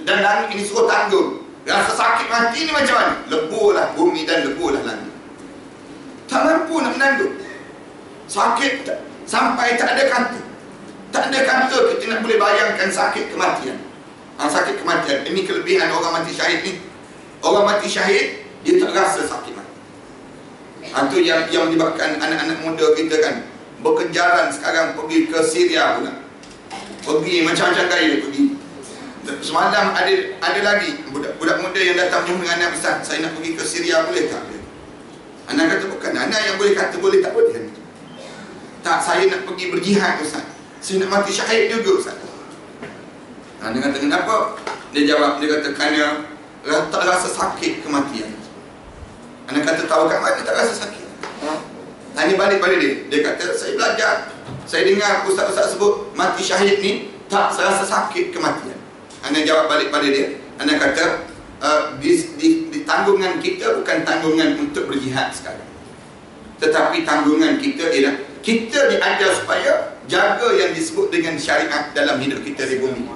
dan langit ini suruh tanggung rasa sakit mati ni macam mana? Leburlah bumi dan leburlah langit. Sakit sampai tak ada kata. Tak ada kata kita nak boleh bayangkan sakit kematian. Sakit kematian. Ini kelebihan orang mati syahid ni. Orang mati syahid, dia tak rasa sakit mati. Itu yang menyebabkan anak-anak muda kita kan berkejaran sekarang pergi ke Syria pula. Pergi macam-macam gaya pergi. Semalam ada lagi budak muda yang datang jumpa dengan anak, Ustaz, saya nak pergi ke Syria, boleh tak? Anak kata, bukan anak yang boleh kata boleh tak boleh. Tak, saya nak pergi berjihad, Ustaz. Saya nak mati syahid juga, Ustaz. Dia kata, kenapa? Dia jawab, dia kata, kerana tak rasa sakit kematian. Anak kata, tahu kat mana tak rasa sakit? Tanya balik pada dia. Dia kata, saya belajar, saya dengar ustaz-ustaz sebut mati syahid ni tak rasa sakit kematian. Anak jawab balik pada dia. Anak kata, di tanggungan kita bukan tanggungan untuk berjihad sekarang, tetapi tanggungan kita ialah kita diajar supaya jaga yang disebut dengan syariat dalam hidup kita di bumi.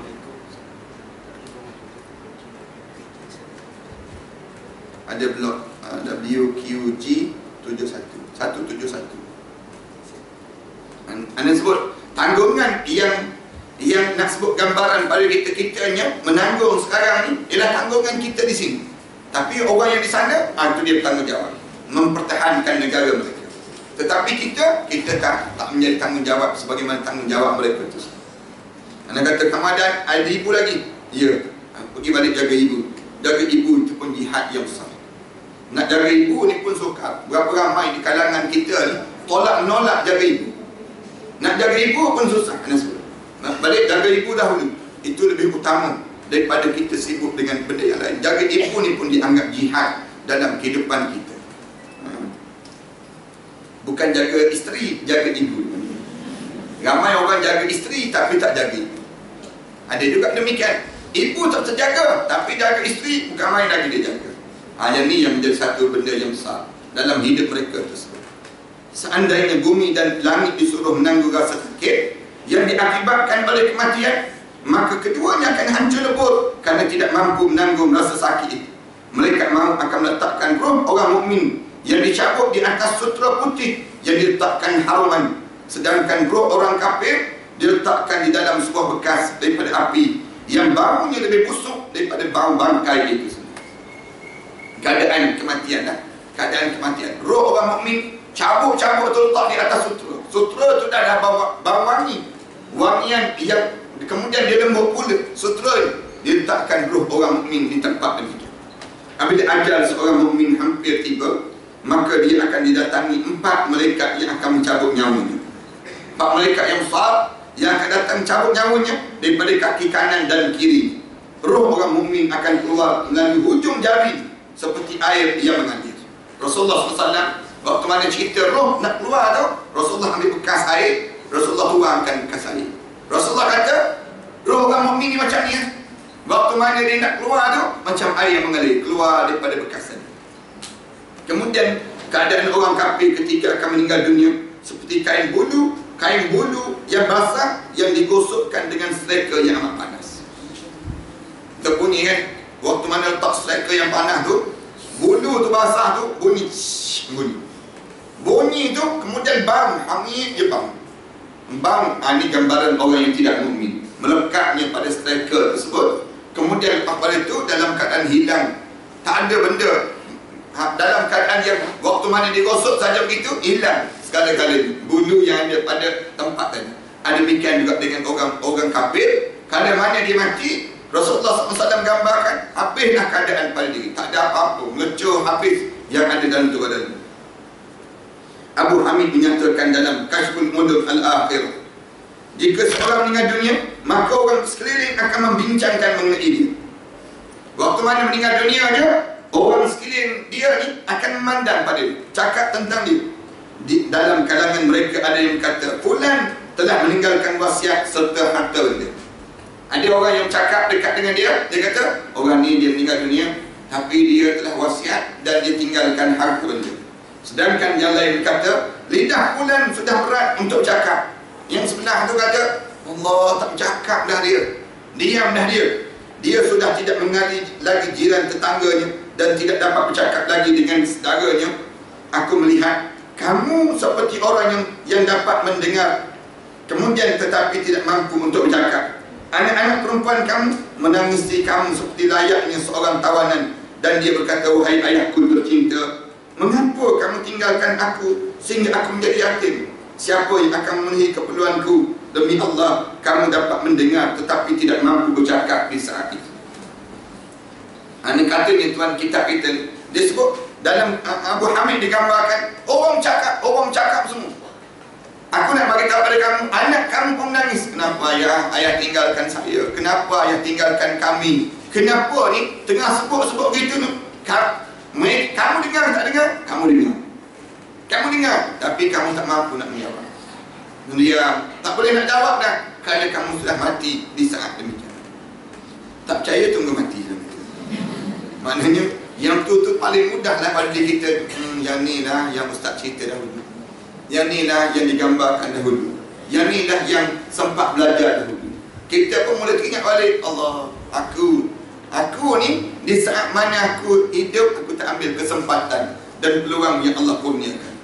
Ada blok WQG 171. Anda sebut tanggungan yang nak sebut gambaran pada kita-kitanya menanggung sekarang ni ialah tanggungan kita di sini. Tapi orang yang di sana, itu dia bertanggungjawab mempertahankan negara mereka. Tetapi kita tak menjadi tanggungjawab sebagaimana tanggungjawab mereka itu. Anda kata, Ramadan ada ibu lagi? Ya, pergi balik jaga ibu. Jaga ibu itu pun jihad yang besar. Nak jaga ibu ni pun sukar. Berapa ramai di kalangan kita ni tolak menolak jaga ibu. Nak jaga ibu pun susah. Nak balik jaga ibu dahulu, itu lebih utama daripada kita sibuk dengan benda yang lain. Jaga ibu ni pun dianggap jihad dalam kehidupan kita. Bukan jaga isteri, jaga ibu. Ramai orang jaga isteri tapi tak jaga ibu. Ada juga demikian. Ibu tak terjaga tapi jaga isteri, bukan main lagi dia jaga. Yang ni yang menjadi satu benda yang besar dalam hidup mereka tersebut. Seandainya bumi dan langit disuruh menanggung rasa sakit yang diakibatkan oleh kematian, maka keduanya akan hancur lebur kerana tidak mampu menanggung rasa sakit itu. Mereka mahu akan meletakkan roh orang mukmin yang dicabut di atas sutra putih yang diletakkan haruman, sedangkan roh orang kafir diletakkan di dalam sebuah bekas daripada api yang baunya lebih busuk daripada bau bangkai itu sendiri. Keadaan kematian keadaan kematian. Roh orang mukmin cabut-cabut tu letak di atas sutra. Sutra tu dah ada bau wangi, wangian yang kemudian dia lembut pula. Sutra diletakkan roh orang mukmin di tempat itu. Apabila ajal seorang mukmin hampir tiba, maka dia akan didatangi 4 malaikat yang akan mencabut nyawanya. 4 malaikat yang besar yang akan datang cabut nyawanya daripada kaki kanan dan kiri. Roh orang mukmin akan keluar melalui hujung jari seperti air yang mengalir. Rasulullah SAW waktu mana cerita roh nak keluar tu, Rasulullah ambil bekas air, Rasulullah tuangkan bekas air. Rasulullah kata, roh orang mukmin ni macam ni waktu mana dia nak keluar tu, macam air yang mengalir keluar daripada bekas air. Kemudian keadaan orang kafir ketika akan meninggal dunia seperti kain bulu yang basah yang digosokkan dengan striker yang amat panas. Terbunyi kan, waktu mana letak striker yang panas tu, bulu tu basah tu bunyi tu, kemudian bang, hangit je bang. Ini gambaran orang yang tidak mukmin, melekatnya pada striker tersebut. Kemudian lepas pada itu dalam keadaan hilang, tak ada benda, dalam keadaan yang waktu mana digosok saja begitu, hilang segala-galanya bulu yang ada pada tempat tadi. Ada demikian juga dengan orang kafir. Kalau mana dia mati, Rasulullah SAW gambarkan habislah keadaan pada diri, tak ada apa-apa, ngecur habis yang ada dalam tu badan. Abu Hamid menyatakan dalam Kashful Muluk Al-Akhir, jika seorang meninggal dunia, maka orang sekeliling akan membincangkan mengenai dia. Waktu mana meninggal dunia dia, orang sekeliling dia ni akan memandang pada dia, cakap tentang dia. Di dalam kalangan mereka ada yang berkata, fulan telah meninggalkan wasiat serta harta benda. Ada orang yang cakap dekat dengan dia, dia kata, orang ni dia meninggal dunia, tapi dia telah wasiat dan dia tinggalkan harta benda. Sedangkan yang lain berkata, lidah fulan sudah berat untuk cakap. Yang sebelah tu kata, Allah tak cakap dah dia, diam dah dia. Dia sudah tidak mengenali lagi jiran tetangganya dan tidak dapat bercakap lagi dengan saudaranya. Aku melihat Kamu seperti orang yang dapat mendengar, kemudian tetapi tidak mampu untuk bercakap. Anak-anak perempuan kamu menangisi kamu seperti layaknya seorang tawanan, dan dia berkata, wahai ayahku tercinta, mengapa kamu tinggalkan aku sehingga aku menjadi yatim? Siapa yang akan memenuhi keperluanku? Demi Allah, kamu dapat mendengar tetapi tidak mampu bercakap di saat itu. Ini katanya tuan kitab kita, dia sebut dalam Abu Hamid digambarkan orang cakap semua. Aku nak bagi tahu pada kamu, anak kamu pun menangis. Kenapa ayah tinggalkan saya? Kenapa ayah tinggalkan kami? Kenapa ni tengah sebut-sebut gitu ni? Kamu dengar tak dengar? Kamu dengar. Kamu dengar, tapi kamu tak mampu nak menjawab. Dia tak boleh nak jawab dah, kerana kamu sudah mati di saat demikian. Tak percaya, tunggu mati. Maknanya yang tu paling mudah lah pada diri kita. Yang ni lah yang ustaz cerita dahulu, yang ni lah yang digambarkan dahulu, yang ni lah yang sempat belajar dahulu. Kita pun mula teringat balik, Allah, aku ni di saat mana aku hidup, aku tak ambil kesempatan dan peluang yang Allah kurniakan.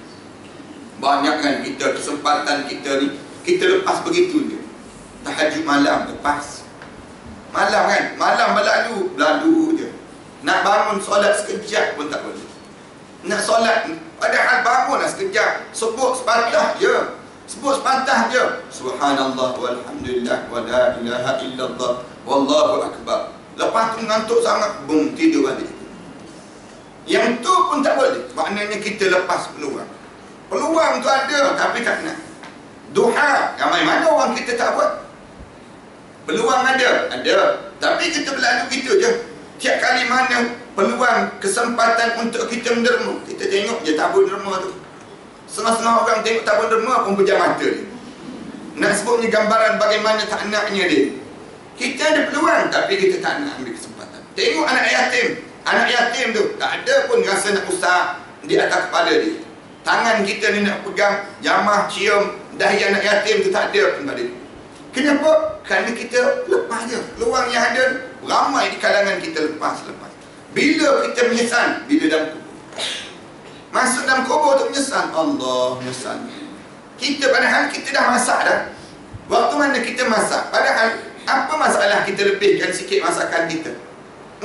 Banyak kan kita kesempatan kita ni, kita lepas begitu je. Tahajud malam lepas. Malam kan, malam berlalu je. Nak bangun solat sekejap pun tak boleh. Nak solat, padahal bangunlah sekejap, sebut sepatah je. Subhanallah walhamdulillah wa la ilaha illallah wallahu akbar. Lepas tu ngantuk sangat, bung, tidur balik. Yang tu pun tak boleh. Maknanya kita lepas peluang. Peluang tu ada tapi tak nak. Duha, ramai mana orang kita tak buat. Peluang ada, tapi kita berlalu gitu je. Tiap kali mana peluang, kesempatan untuk kita menderma, kita tengok je tabur derma tu. Setengah-setengah orang tengok tabur derma pun pejam mata dia. Nak sebutnya gambaran bagaimana tak naknya dia. Kita ada peluang tapi kita tak nak ambil kesempatan. Tengok anak yatim tu, tak ada pun rasa nak usah di atas kepala dia. Tangan kita ni nak pegang, jamah, cium dahi anak yatim tu tak ada pun pada dia. Kenapa? Kerana kita lepas je. Peluang yang ada, ramai di kalangan kita lepas. Bila kita menyesal? Bila dalam kubur. Masuk dalam kubur tu menyesal. Allah, menyesal. Kita padahal kita dah masak dah. Waktu mana kita masak? Padahal apa masalah kita lebihkan sikit masakan kita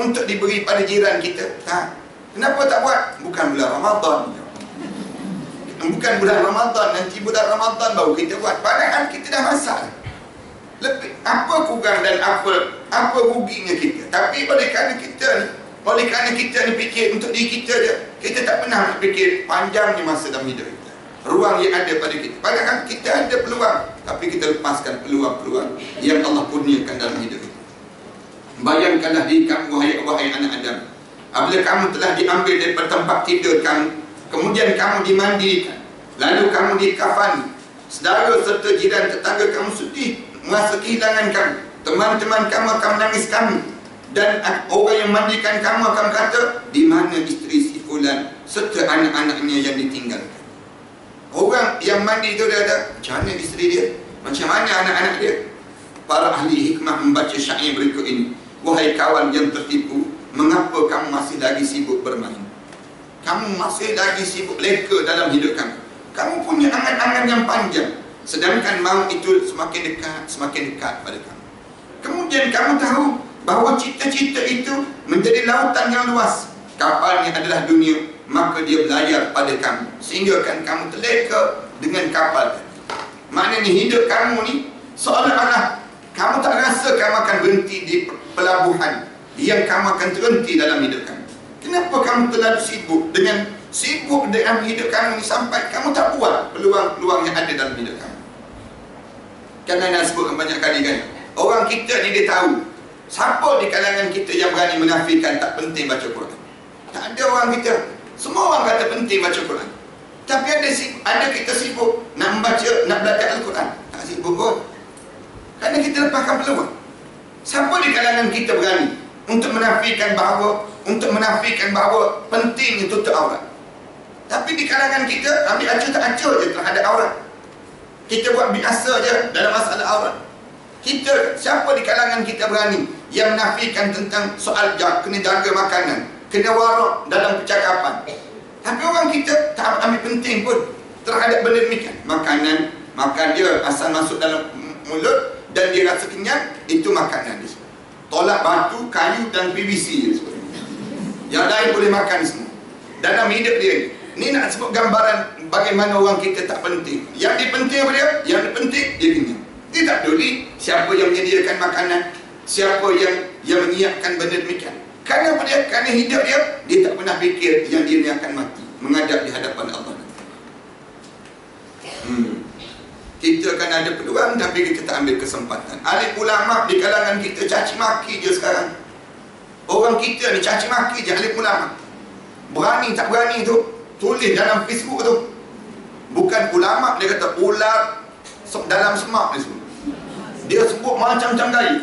untuk diberi pada jiran kita? Kenapa tak buat? Bukan bulan Ramadan. Bukan bulan Ramadan, nanti bulan Ramadan baru kita buat. Padahal kita dah masak. Lebih, apa kurang dan apa ruginya kita? Tapi oleh kerana kita ni fikir untuk diri kita je, kita tak pernah nak fikir panjangnya masa dalam hidup kita, ruang yang ada pada kita. Padahal kita ada peluang, tapi kita lepaskan peluang-peluang yang Allah kurniakan dalam hidup kita. Bayangkanlah diri kamu, wahai anak Adam, apabila kamu telah diambil daripada tempat tidur kamu, kemudian kamu dimandikan, lalu kamu dikafani, saudara serta jiran tetangga kamu sedih merasa kehilangan kamu, teman-teman kamu akan menangis kamu, dan orang yang mandikan kamu akan kata, di mana isteri si fulan serta anak-anaknya yang ditinggalkan. Orang yang mandi itu dia ada, macam mana isteri dia, macam mana anak-anak dia? Para ahli hikmah membaca syair berikut ini. Wahai kawan yang tertipu, mengapa kamu masih lagi sibuk bermain? Kamu masih lagi sibuk leka dalam hidup kamu. Kamu punya angan-angan yang panjang, sedangkan maut itu semakin dekat pada kamu. Kemudian kamu tahu bahawa cita-cita itu menjadi lautan yang luas. Kapalnya adalah dunia, maka dia berlayar pada kamu, sehingga kan kamu terleka dengan kapal. Maknanya hidup kamu ni seolah-olah kamu tak rasa kamu akan berhenti di pelabuhan yang kamu akan terhenti dalam hidup kamu. Kenapa kamu terlalu sibuk dengan hidup kamu ni sampai kamu tak buat peluang-peluang yang ada dalam hidup kamu? Kan Anda sebutkan banyak kali kan, orang kita ni dia tahu siapa di kalangan kita yang berani menafikan tak penting baca Quran. Tak ada orang kita. Semua orang kata penting baca Quran. Tapi ada kita sibuk nak membaca, nak belajar Al-Quran. Tak sibuk pun. Kerana kita lepaskan peluang. Siapa di kalangan kita berani untuk menafikan bahawa penting itu tutup aurat? Tapi di kalangan kita ambil acuh tak acuh je terhadap aurat. Kita buat biasa je dalam masalah aurat. Siapa di kalangan kita berani yang menafikan tentang soal kena jaga makanan, kena warak dalam percakapan? Tapi orang kita tak ambil penting pun. terhadap benda demikian. Makanan, makan dia asal masuk dalam mulut dan dia rasa kenyang, itu makanan dia. Tolak batu, kayu dan PVC dia sebut. Yang lain boleh makan semua dalam hidup dia. Ni nak sebut gambaran bagaimana orang kita tak penting. Yang dipenting apa dia? Yang dipenting dia kenyang. Dia tak peduli siapa yang menyediakan makanan, siapa yang menyiapkan benda demikian. Kerana apa dia? Kerana hidup dia tak pernah fikir yang dia ni akan mati, menghadap di hadapan Allah. Kita akan ada peluang tapi kita tak ambil kesempatan. Alim ulama di kalangan kita caci maki je sekarang. Orang kita ni caci maki je alim ulama. Berani tak berani tu tulis dalam Facebook tu. Bukan ulama, dia kata ular dalam semak dia sebut. Dia sebut macam-macam gaya.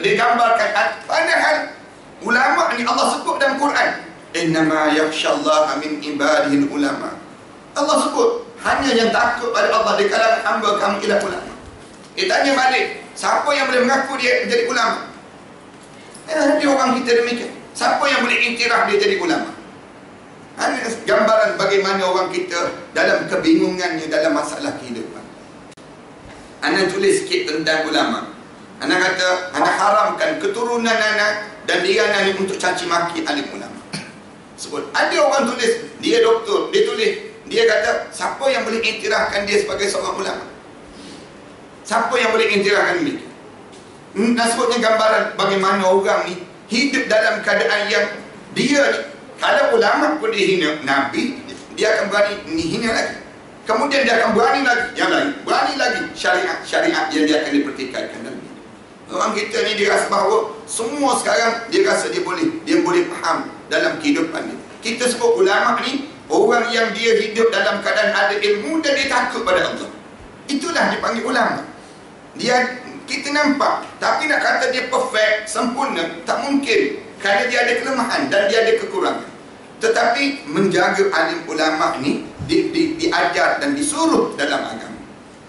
Dia gambarkan, padahal ulama ni Allah sebut dalam Quran, innama yakhshallaha min ibadihil ulama. Allah sebut hanya yang takut pada Allah di kalangan hamba kamu ialah ulama. Tanya balik, siapa yang boleh mengaku dia menjadi ulama? Dia orang kita demikian. Siapa yang boleh iktiraf dia jadi ulama? Hanya gambaran bagaimana orang kita dalam kebingungannya dalam masalah kehidupan. Anak tulis sikit tentang ulama. Anak kata, anak haramkan keturunan anak dan dia anak untuk caci maki alim ulama. Sebut, ada orang tulis, dia doktor, dia tulis, dia kata, siapa yang boleh iktirafkan dia sebagai seorang ulama? Siapa yang boleh iktirafkan dia? Sebutnya gambaran bagaimana orang ni hidup dalam keadaan yang dia ni, kalau ulama pun dia hina Nabi, dia akan berani hina lagi. Kemudian dia akan berani lagi yang lain, berani lagi syariat yang dia akan dipertikaikan dalam hidup. Orang kita ni dia rasa bahawa semua sekarang dia rasa dia boleh faham dalam kehidupan dia. Kita sebut ulama ni orang yang dia hidup dalam keadaan ada ilmu dan dia takut pada Allah. Itulah dipanggil ulama. Kita nampak, tapi nak kata dia perfect, sempurna, tak mungkin. Kerana dia ada kelemahan dan dia ada kekurangan. Tetapi menjaga alim ulama ni diajar dan disuruh dalam agama.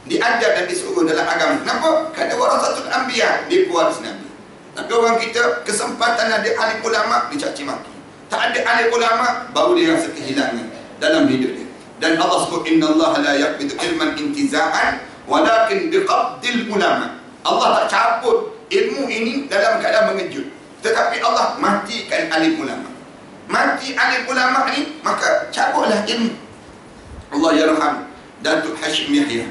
Diajar dan disuruh dalam agama. Kenapa? Kerana warasatul anbiya, dia pewaris Nabi. Tapi orang kita kesempatan ada alim ulama dicaci maki. Tak ada alim ulama baru dia rasa kehilangan dalam hidup dia. Dan Allah sebut innallaha la yaqbidu ilman intiza'an walakin biqabdil ulama. Allah tak cabut ilmu ini dalam keadaan mengejut, tetapi Allah matikan alim ulama. Mati alim ulama ni, maka cabutlah ilmu. Allah yarham Datuk Hashim Yahya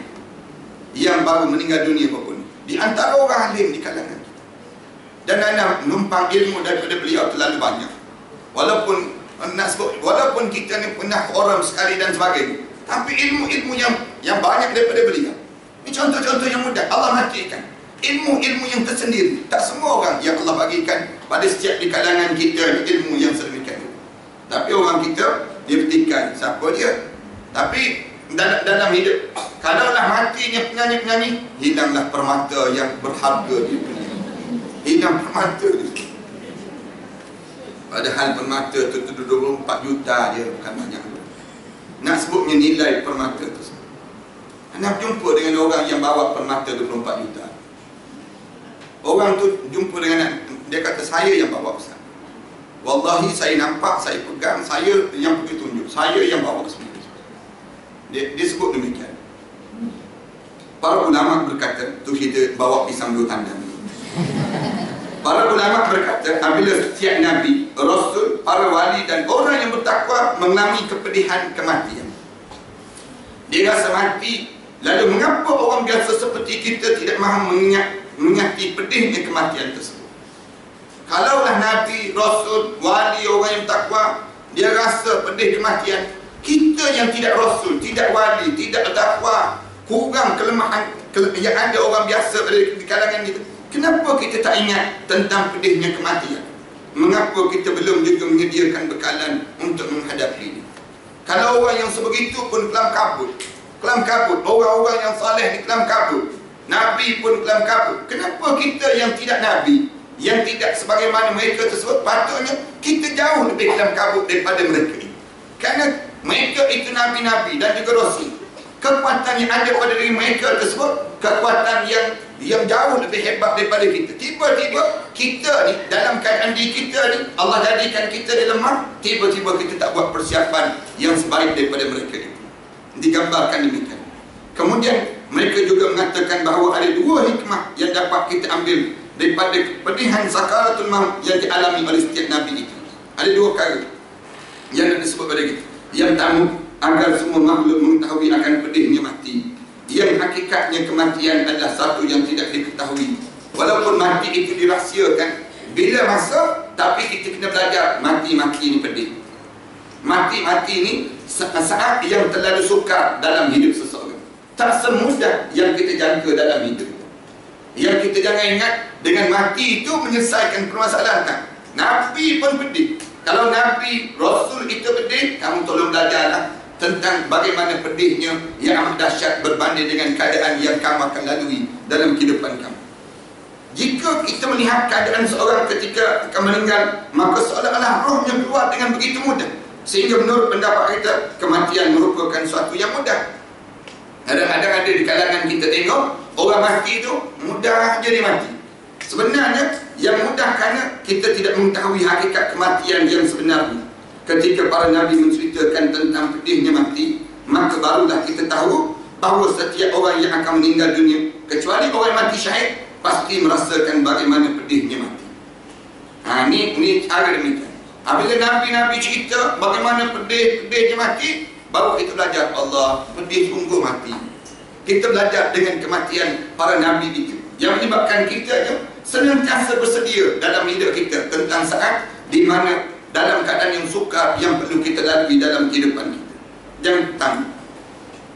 yang baru meninggal dunia pun di antara orang alim di kalangan kita. Dan anak menumpang ilmu daripada beliau terlalu banyak. Walaupun kita ni pernah orang sekali dan sebagainya, tapi ilmu-ilmu yang banyak daripada beliau. Ini contoh-contoh yang mudah. Allah matikan ilmu-ilmu yang tersendiri. Tak semua orang yang Allah bagikan pada setiap di kalangan kita ilmu yang sedemikian. Tapi orang kita, dia petikai siapa dia. Tapi dalam hidup, kalaulah matinya penyanyi-penyanyi, hilanglah permata yang berharga dia. Hilang permata dia. Padahal permata tu 24 juta je, bukan banyak. Nak sebutnya nilai permata tu. Nak jumpa dengan orang yang bawa permata 24 juta. Orang tu jumpa dengan dia kata saya yang bawa Ustaz. Wallahi saya nampak, saya pegang, saya yang pergi tunjuk, saya yang bawa sendiri. Dia sebut demikian. Para ulama berkata, tu kita bawa pisang dua tandan. Para ulama berkata, apabila setiap Nabi, Rasul, para wali dan orang yang bertakwa mengalami kepedihan kematian, dia rasa mati. Lalu mengapa orang biasa seperti kita tidak mahu mengingati pedihnya kematian tersebut? Kalaulah Nabi, Rasul, wali, orang yang takwa, dia rasa pedih kematian. Kita yang tidak Rasul, tidak wali, tidak takwa, kurang kelemahan yang ada orang biasa di kalangan kita, kenapa kita tak ingat tentang pedihnya kematian? Mengapa kita belum juga menyediakan bekalan untuk menghadapi ini? Kalau orang yang sebegitu pun kelam kabut, orang-orang yang saleh di kelam kabut, Nabi pun kelam kabut, kenapa kita yang tidak Nabi, yang tidak sebagaimana mereka tersebut, patutnya kita jauh lebih kelam kabut daripada mereka ini? Kerana mereka itu Nabi-Nabi dan juga Rasul. Kekuatan yang ada pada diri mereka tersebut, kekuatan yang jauh lebih hebat daripada kita. Tiba-tiba kita ni dalam keadaan diri kita ni, Allah jadikan kita ni lemah, tiba-tiba kita tak buat persiapan yang sebaik daripada mereka itu. digambarkan demikian. Kemudian mereka juga mengatakan bahawa ada dua hikmah yang dapat kita ambil daripada kepedihan sakaratul maut yang dialami oleh setiap Nabi itu. Ada dua perkara yang disebut pada kita. Yang pertama, agar semua makhluk mengetahui akan pedihnya mati. Yang hakikatnya kematian adalah satu yang tidak diketahui. Walaupun mati itu dirahsiakan, bila masa, tapi kita kena belajar mati-mati ini pedih. Mati-mati ini saat yang terlalu sukar dalam hidup seseorang. Tak semudah yang kita jangka dalam hidup. Yang kita jangan ingat dengan mati itu menyelesaikan permasalahan tak. Nabi pun pedih. Kalau Nabi, Rasul itu pedih, kamu tolong belajarlah tentang bagaimana pedihnya yang amat dahsyat berbanding dengan keadaan yang kamu akan lalui dalam kehidupan kamu. Jika kita melihat keadaan seorang ketika akan meninggal, maka seolah-olah rohnya keluar dengan begitu mudah. Sehingga menurut pendapat kita, kematian merupakan suatu yang mudah. Kadang-kadang ada di kalangan kita tengok, orang mati itu mudah jadi mati. Sebenarnya yang mudah kerana kita tidak mengetahui hakikat kematian yang sebenarnya. Ketika para Nabi menceritakan tentang pedihnya mati, maka barulah kita tahu bahawa setiap orang yang akan meninggal dunia, kecuali orang yang mati syahid, pasti merasakan bagaimana pedihnya mati. Ini cara demikian. Apabila Nabi-Nabi cerita bagaimana pedihnya mati, baru kita belajar, Allah, pedih sungguh mati. Kita belajar dengan kematian para Nabi itu, yang menyebabkan kita senantiasa bersedia dalam hidup kita tentang saat di mana dalam keadaan yang sukar yang perlu kita lalui dalam kehidupan kita. Jangan pertama.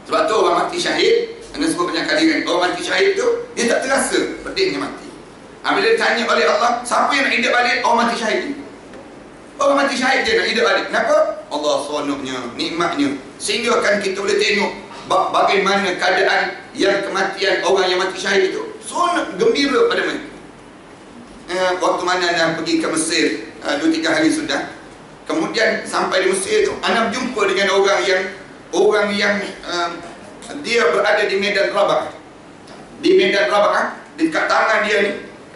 Sebab tu orang mati syahid, anda sebut banyak kali kan, orang mati syahid tu dia tak terasa pedihnya mati. Bila ditanya oleh Allah, siapa yang nak hidup balik? Orang mati syahid ni. Orang mati syahid dia nak hidup balik. Kenapa? Allah seronoknya, nikmatnya, sehingga kan kita boleh tengok bagaimana keadaan yang kematian orang yang mati syahid itu. Seronok, gembira pada mereka. Waktu mana anda pergi ke Mesir 2-3 hari sudah, kemudian sampai di Mesir itu, anda berjumpa dengan orang yang dia berada di Medan Rabah. Di Medan Rabah, di dekat tangan dia ni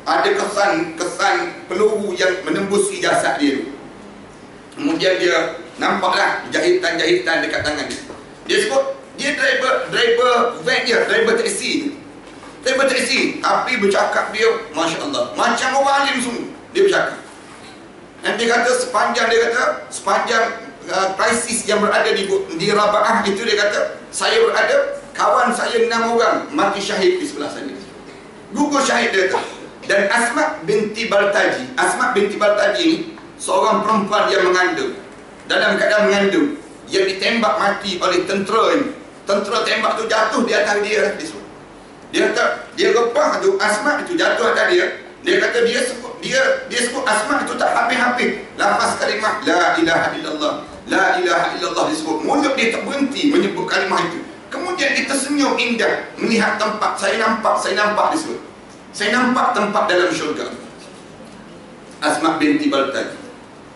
ada kesan peluru yang menembusi jasad dia. Kemudian dia nampaklah jahitan-jahitan dekat tangan dia. Dia sebut dia driver van dia, driver taksi. Tapi bercakap dia, Masya Allah, macam orang alim sungguh. Dia bercakap. Dan dia kata sepanjang krisis yang berada di Raba'ah itu, dia kata, saya berada, kawan saya 6 orang mati syahid di sebelah saya. Gugur syahid dia kata. Dan Asma binti Baltaji ini seorang perempuan yang mengandung, dalam keadaan mengandung, yang ditembak mati oleh tentera ini. Tentera tembak tu jatuh di atas dia. Dia kata, dia repah tu, Asma itu jatuh atas dia. Dia kata dia sebut Asma itu tak habis-habis lafaz kalimah La ilaha illallah, La ilaha illallah disebut. Mulut dia tak berhenti menyebut kalimah itu. Kemudian dia tersenyum indah melihat tempat. Saya nampak disebut. Saya nampak tempat dalam syurga. Asma binti Baltaj,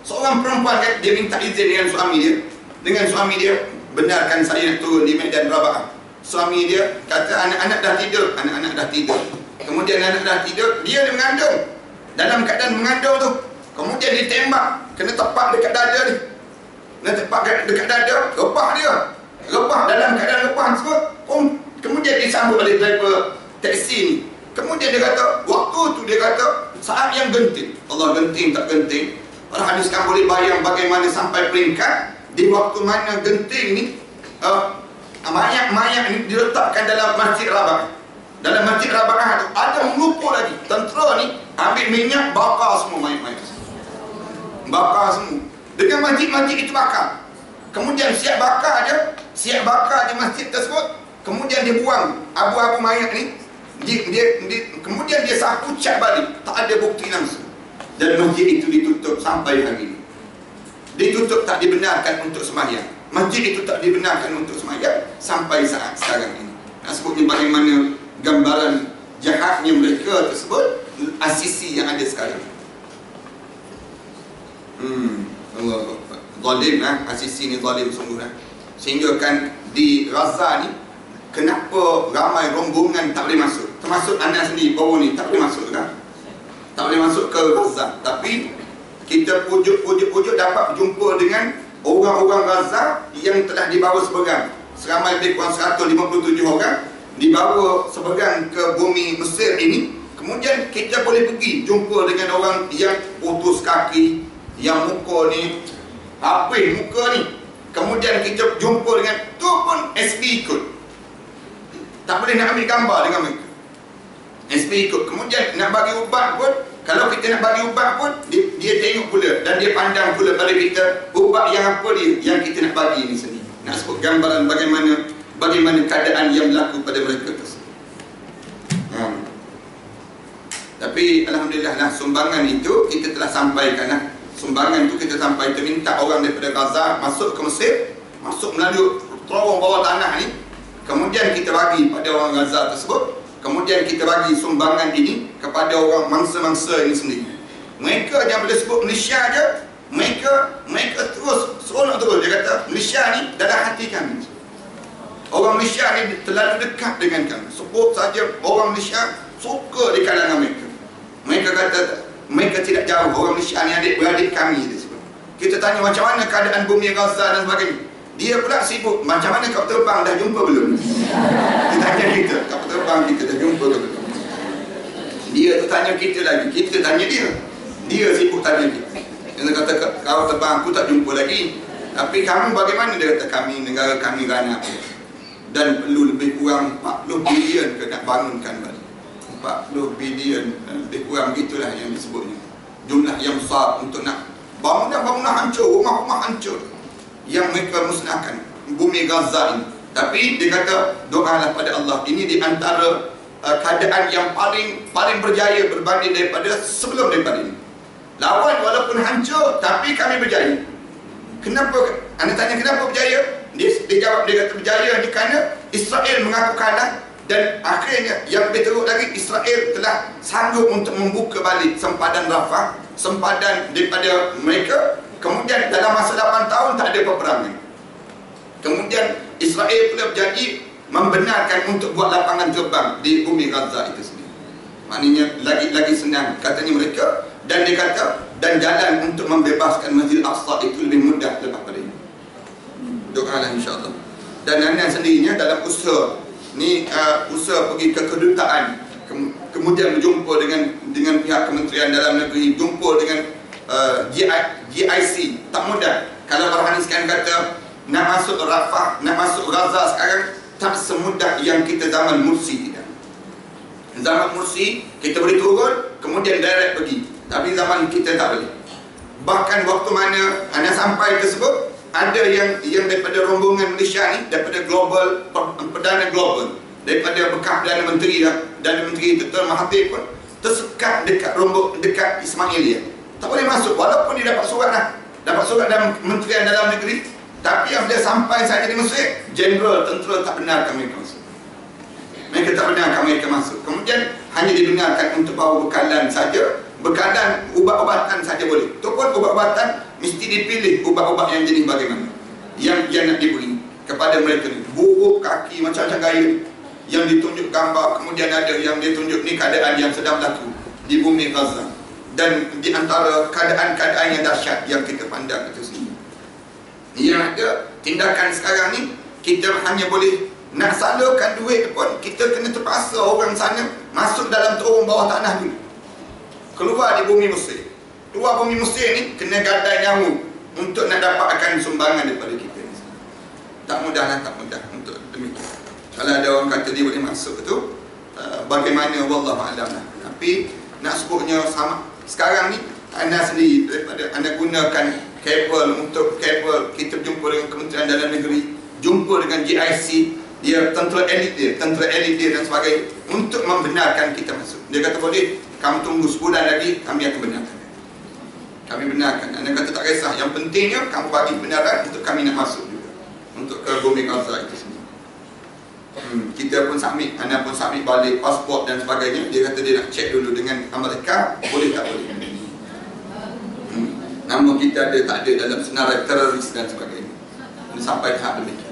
seorang perempuan, dia minta izin dengan suami dia, benarkan saya nak turun di Medan Raba'ah. Suami dia kata, anak-anak dah tidur. Kemudian anak dah tidur, dia mengandung. Dalam keadaan mengandung tu, kemudian ditembak, kena tepak dekat dada dia. Repah dia. Repah, dalam keadaan repah tersebut, kemudian disambut oleh driver taksi ni. Kemudian dia kata, waktu tu dia kata, saat yang genting. Allah, genting tak genting. Para hadis kan boleh bayang bagaimana sampai peringkat di waktu mana genting ni, mayat-mayat ni diletakkan dalam Masjid Raba'ah. Dalam Masjid Raba'ah tu ada mengumpul lagi. Tentera ni ambil minyak, bakar semua mayat-mayat. Bakar semua. Dengan masjid-masjid itu bakar. Kemudian siap bakar di masjid tersebut. Kemudian dia buang abu-abu mayat ni. Kemudian dia sapu cat balik. Tak ada bukti langsung. Dan masjid itu ditutup sampai hari ini. Ditutup, tak dibenarkan untuk sembahyang. Masjid itu tak dibenarkan untuk sembahyang sampai saat sekarang ini. Sebutnya bagaimana gambaran jahatnya mereka tersebut, asisi yang ada sekarang. Allah zalim lah, asisi ni zalim sungguh lah. Sehingga kan di Gaza ni, kenapa ramai rombongan tak boleh masuk? Termasuk anak sendiri, bawa ni tak boleh masuk kan? Tak boleh masuk ke Gaza. Tapi kita pujuk dapat berjumpa dengan orang-orang Gaza yang telah dibawa seramai lebih kurang 157 orang dibawa seberang ke bumi Mesir ini. Kemudian kita boleh pergi jumpa dengan orang yang putus kaki, yang muka ni habis muka ni. Kemudian kita jumpa dengan tu pun SB ikut, tak boleh nak ambil gambar dengan mereka. SB ikut. Kemudian nak bagi ubat pun, kalau kita nak bagi ubat pun, dia tengok pula dan dia pandang pula pada kita ubat yang apa dia yang kita nak bagi ni sendiri. Nak sebut gambaran bagaimana keadaan yang berlaku pada mereka tersebut. Tapi Alhamdulillah lah, sumbangan itu kita telah sampaikan lah. Sumbangan itu kita sampai, kita minta orang daripada Gaza masuk ke Mesir, masuk melalui terowong bawah tanah ni. Kemudian kita bagi pada orang Gaza tersebut. Kemudian kita bagi sumbangan ini kepada orang mangsa-mangsa ini sendiri. Mereka yang boleh sebut Malaysia je, mereka terus seronok terus. Dia kata Malaysia ni dalam hati kami. Orang Malaysia ni terlalu dekat dengan kami. Sebut saja orang Malaysia suka di kalangan mereka. Mereka kata mereka tidak jauh, orang Malaysia ni adik-beradik kami. Kita tanya macam mana keadaan bumi Gaza dan sebagainya. Dia pula sibuk, macam mana kau terbang, dah jumpa belum? Dia tanya kita, kau terbang kita dah jumpa belum? Dia tu tanya kita lagi, kita tanya dia. Dia sibuk tanya kita. Dia kata kau terbang, aku tak jumpa lagi. Tapi kamu bagaimana? Dia kata kami, negara kami ranak dan perlu lebih kurang 40 bilion ke nak bangunkan balik. 40 bilion, lebih kurang gitulah yang disebutnya. Jumlah yang besar untuk nak bangunan hancur, rumah-rumah hancur yang mereka musnahkan bumi Gaza ini. Tapi dia kata doalah pada Allah. Ini di antara keadaan yang paling berjaya berbanding daripada sebelum daripada ini. Lawan walaupun hancur, tapi kami berjaya. Kenapa? Anda tanya kenapa berjaya? Dia jawab, dia kata berjaya ni kerana Israel mengaku kalah. Dan akhirnya yang lebih teruk lagi, Israel telah sanggup untuk membuka balik sempadan Rafah, sempadan daripada mereka. Kemudian dalam masa 8 tahun tak ada peperangan. Kemudian Israel pula berjanji membenarkan untuk buat lapangan terbang di bumi Gaza itu sendiri. Maknanya lagi senang katanya mereka. Dan dia kata, dan jalan untuk membebaskan Masjid Al-Aqsa itu lebih mudah lepas pada ini. Doalah insyaAllah. Dan anda sendirinya dalam usaha ni, usaha pergi ke kedutaan, kemudian berjumpa dengan pihak Kementerian Dalam Negeri, jumpa dengan GIC, tak mudah. Kalau Farhani sekarang kata nak masuk Rafah, nak masuk Gaza sekarang, tak semudah yang kita zaman Mursi tidak. Zaman Mursi kita boleh turun kemudian direct pergi, tapi zaman kita tak boleh. Bahkan waktu mana anda sampai tersebut, ada yang daripada rombongan Malaysia ni, daripada global, Perdana Global, daripada bekas Perdana Menteri Dr. Mahathir pun tersekat dekat Ismailia. Tak boleh masuk walaupun dia dapat surat dalam Kementerian Dalam Negeri. Tapi yang dia sampai saja di Mesir, Jeneral Tentera tak benarkan mereka masuk. Mereka tak benarkan mereka masuk. Kemudian hanya dibenarkan untuk bawa bekalan saja. Bekalan ubat-ubatan saja boleh. Itu pun ubat-ubatan mesti dipilih ubat-ubat yang jenis bagaimana yang nak diberi kepada mereka ni. Buruk kaki macam-macam gaya yang ditunjuk gambar. Kemudian ada yang dia tunjuk ni keadaan yang sedang berlaku di bumi Gaza. Dan di antara keadaan-keadaan yang dahsyat yang kita pandang itu sendiri. Yang ada tindakan sekarang ni, kita hanya boleh nak salurkan duit pun, kita kena terpaksa orang sana masuk dalam terowong bawah tanah dulu, keluar di bumi Mesir. Keluar bumi Mesir ni kena gadai nyawa untuk nak dapatkan sumbangan daripada kita. Tak mudah lah, tak mudah untuk demikian. Kalau ada orang kata dia boleh masuk tu, bagaimana wallahualam lah. Tapi nak sebutnya sama sekarang ni, anda sendiri daripada anda gunakan kabel untuk kabel, kita jumpa dengan Kementerian Dalam Negeri, jumpa dengan GIC, dia tentera elit dia dan sebagainya, untuk membenarkan kita masuk. Dia kata boleh, kamu tunggu sebulan lagi, kami akan benarkan. Kami benarkan. Anda kata tak kisah, yang pentingnya kamu bagi kebenaran untuk kami nak masuk juga, untuk ke bumi Gaza itu sendiri. Kita pun submit, anda pun submit balik pasport dan sebagainya. Dia kata dia nak cek dulu dengan Amerika, boleh tak boleh. Nama kita ada tak ada dalam senarai teroris dan sebagainya. Sampai tahap demikian.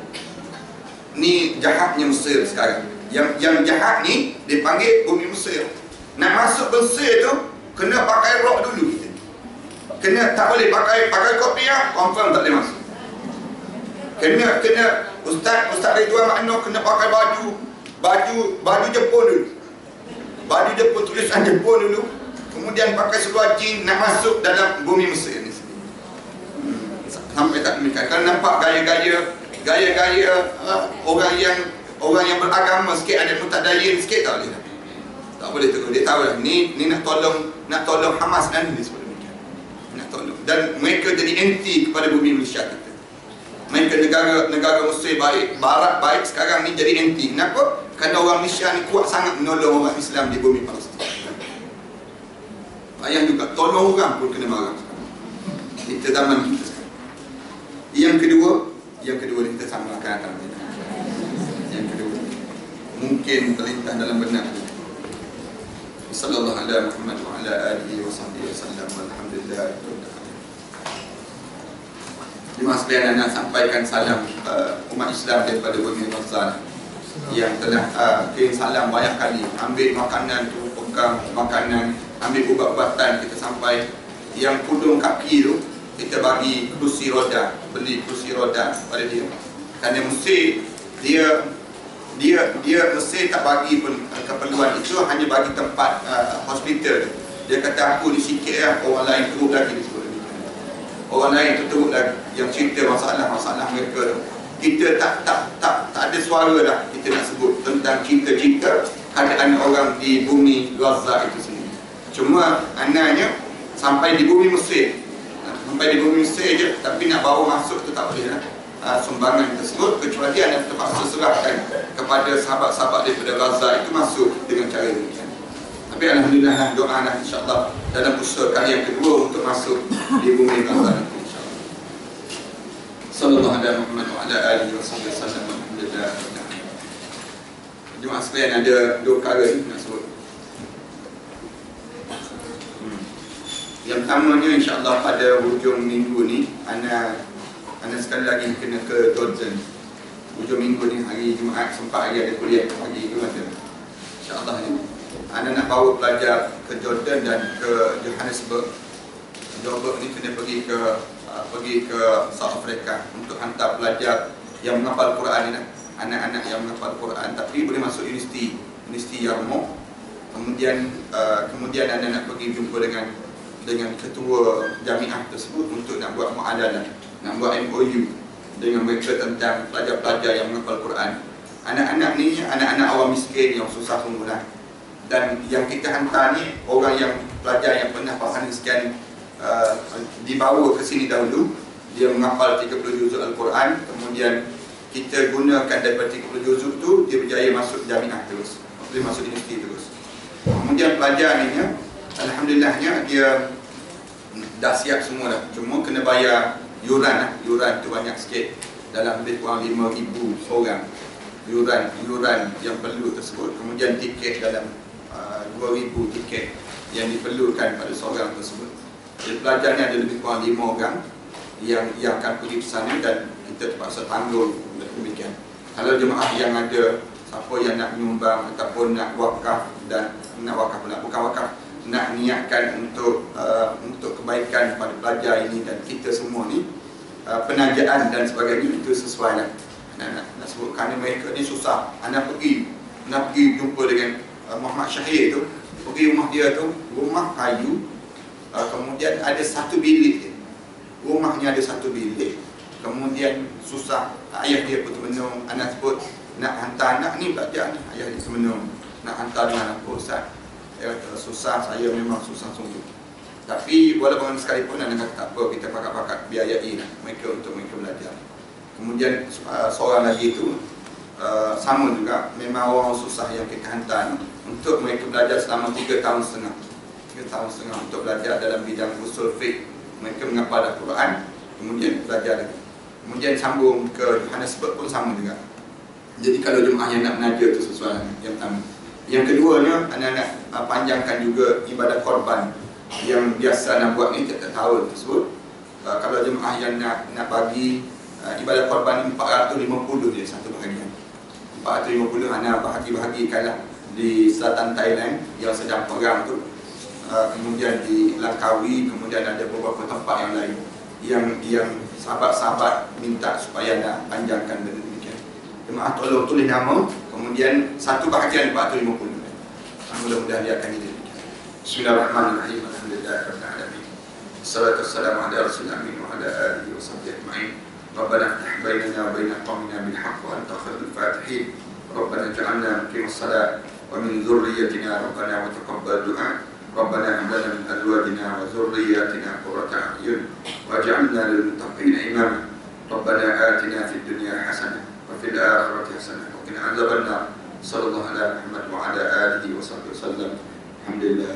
Ni jahatnya Mesir sekarang. Yang jahat ni dipanggil bumi Mesir. Nak masuk Mesir tu kena pakai rok dulu kita. Kena, tak boleh pakai kopiah, confirm tak boleh masuk. Kena Ustaz Ridwan Makno kena pakai baju Jepun dulu. Baju Jepun, tulisan Jepun dulu. Kemudian pakai seluar jeans nak masuk dalam bumi Mesir ni. Sampai tak demikian. Kalau nampak gaya-gaya orang yang beragama sikit, ada mutadayin sikit, tak boleh. Tak boleh tu. Dia tahu lah ni nak tolong Hamas dan ni sebab demikian. Nak tolong. Dan mereka jadi anti kepada bumi Malaysia kita. Mereka negara Mesir baik, Barat baik, sekarang ni jadi anti. Kenapa? Kerana orang Malaysia ni kuat sangat menolong orang Islam di bumi Palestin. Bayang juga, tolong orang pun kena marah. Kita zaman kita sekarang. Yang kedua ni kita sama akan datang. Yang kedua, mungkin terlintas dalam benak. Sallallahu alaihi Muhammad wa ala alihi wa sahbihi wasallam. Alhamdulillah. Jemaah sekalian, nak sampaikan salam umat Islam daripada bumi Gaza yang telah kirim salam banyak kali. Ambil makanan tu, pegang makanan, ambil ubat-ubatan kita sampai. Yang kudung kaki tu kita bagi kerusi roda, beli kerusi roda pada dia. Kerana Mesir dia Mesir tak bagi pun keperluan itu, hanya bagi tempat hospital. Dia kata aku ni sikit lah, orang lain teruk lagi disebut. Orang lain teruk lagi yang cerita masalah mereka tu. Kita tak ada suara dah kita nak sebut tentang cerita keadaan orang di bumi Gaza itu sendiri. Cuma anaknya sampai di bumi Mesir. Sampai di bumi Mesir je, tapi nak bawa masuk tu tak boleh lah. Sumbangan tersebut, kecuali anda terpaksa serahkan kepada sahabat-sahabat daripada Gaza itu masuk dengan cara demikian. Tapi alhamdulillah, doa lah insyaAllah dalam usaha kali yang kedua untuk masuk di bumi Gaza nanti insyaAllah. Sallallahu alaihi Muhammad wa ala alihi wa sahbihi wasallam. Alhamdulillah. Jemaah sekalian, ada dua perkara ni nak sebut. Yang pertamanya insyaAllah pada hujung minggu ni Ana sekali lagi kena ke Jordan. Hujung minggu ni hari Jumaat, sempat hari ada kuliah pagi tu ada. InsyaAllah ni Ana nak bawa pelajar ke Jordan dan ke Johannesburg. Johannesburg ni kena pergi ke South Africa untuk hantar pelajar yang menghafal Quran ni, anak-anak yang menghafal Quran tapi boleh masuk Universiti Yarmouk. Kemudian Ana nak pergi jumpa dengan ketua jamiah tersebut untuk nak buat muadalah, nak buat MOU dengan mereka tentang pelajar-pelajar yang menghafal Quran. Anak-anak ni anak-anak awam miskin yang susah pemula. Dan yang kita hantar ni orang yang pelajar yang pernah faham sekian, dibawa ke sini dahulu. Dia menghafal 30 juzuk Al-Quran, kemudian kita gunakan daripada 30 juzuk tu dia berjaya masuk jamiah terus, dia masuk universiti terus. Kemudian pelajar ni alhamdulillahnya dia dah siap semua dah, cuma kena bayar yuran lah. Yuran tu banyak sikit, dalam lebih kurang 5,000 seorang yuran yang perlu tersebut. Kemudian tiket dalam 2,000 tiket yang diperlukan pada seorang tersebut. Jadi pelajar ni ada lebih kurang 5 orang yang akan pergi ke sana dan kita terpaksa tanggung demikian. Kalau jemaah yang ada siapa yang nak menyumbang ataupun nak wakaf, dan nak wakaf pula, bukan wakaf, nak niatkan untuk kebaikan pada pelajar ini dan kita semua ni, penajaan dan sebagainya, itu sesuai lah. Nak sebut kerana mereka ni susah. Anda pergi jumpa dengan Muhammad Syahir tu, pergi rumah dia tu, rumah kayu, kemudian ada satu bilik je. Rumahnya ada satu bilik, kemudian susah. Ayah dia pun termenung. Anda sebut nak hantar anak ni belajar ni, ayah dia termenung. Nak hantar dengan apa Ustaz? Saya kata susah, saya memang susah sungguh. Tapi walaupun sekalipun anda kata tak apa, kita pakat-pakat biayai lah mereka untuk mereka belajar. Kemudian seorang lagi itu sama juga, memang orang susah yang kita hantar untuk mereka belajar selama 3 tahun setengah. 3 tahun setengah untuk belajar dalam bidang usul fiqh. Mereka menghafal Al-Quran, kemudian belajar lagi. Kemudian sambung ke Johannesburg pun sama juga. Jadi kalau jemaah yang nak menaja itu sesuai yang pertama. Yang keduanya, anak-anak panjangkan juga ibadah korban yang biasa nak buat ni tiap tahun tersebut. Kalau jemaah yang nak bagi ibadah korban ni 450 dia satu bahagian. 450 anak bahagi-bahagikanlah di selatan Thailand yang sedang perang tu. Kemudian di Langkawi, kemudian ada beberapa tempat yang lain yang sahabat-sahabat minta supaya nak panjangkan benda demikian. Jemaah tolong tulis nama, kemudian satu bahagian 450. Mudah-mudahan dia akan jadi. Bismillahirrahmanirrahim. Alhamdulillahirabbil alamin. Wassalatu wassalamu ala rasulillah wa ala alihi wa sahbihi ajma'in. Rabbana iftah bainana wa baina qaumina bil haqq wa anta khairul fatihin. Rabbana ij'alna muqimas salat wa min dhurriyyatina rabbana wa taqabbal du'a. Rabbana hab lana min azwajina wa dhurriyyatina qurrata a'yun waj'alna lil muttaqina imama. Rabbana atina fid dunya hasanah wa fil akhirati hasanah wa qina adzabannar. Sallallahu ala Muhammad wa ala alihi wa sahbihi wasallam. Alhamdulillah.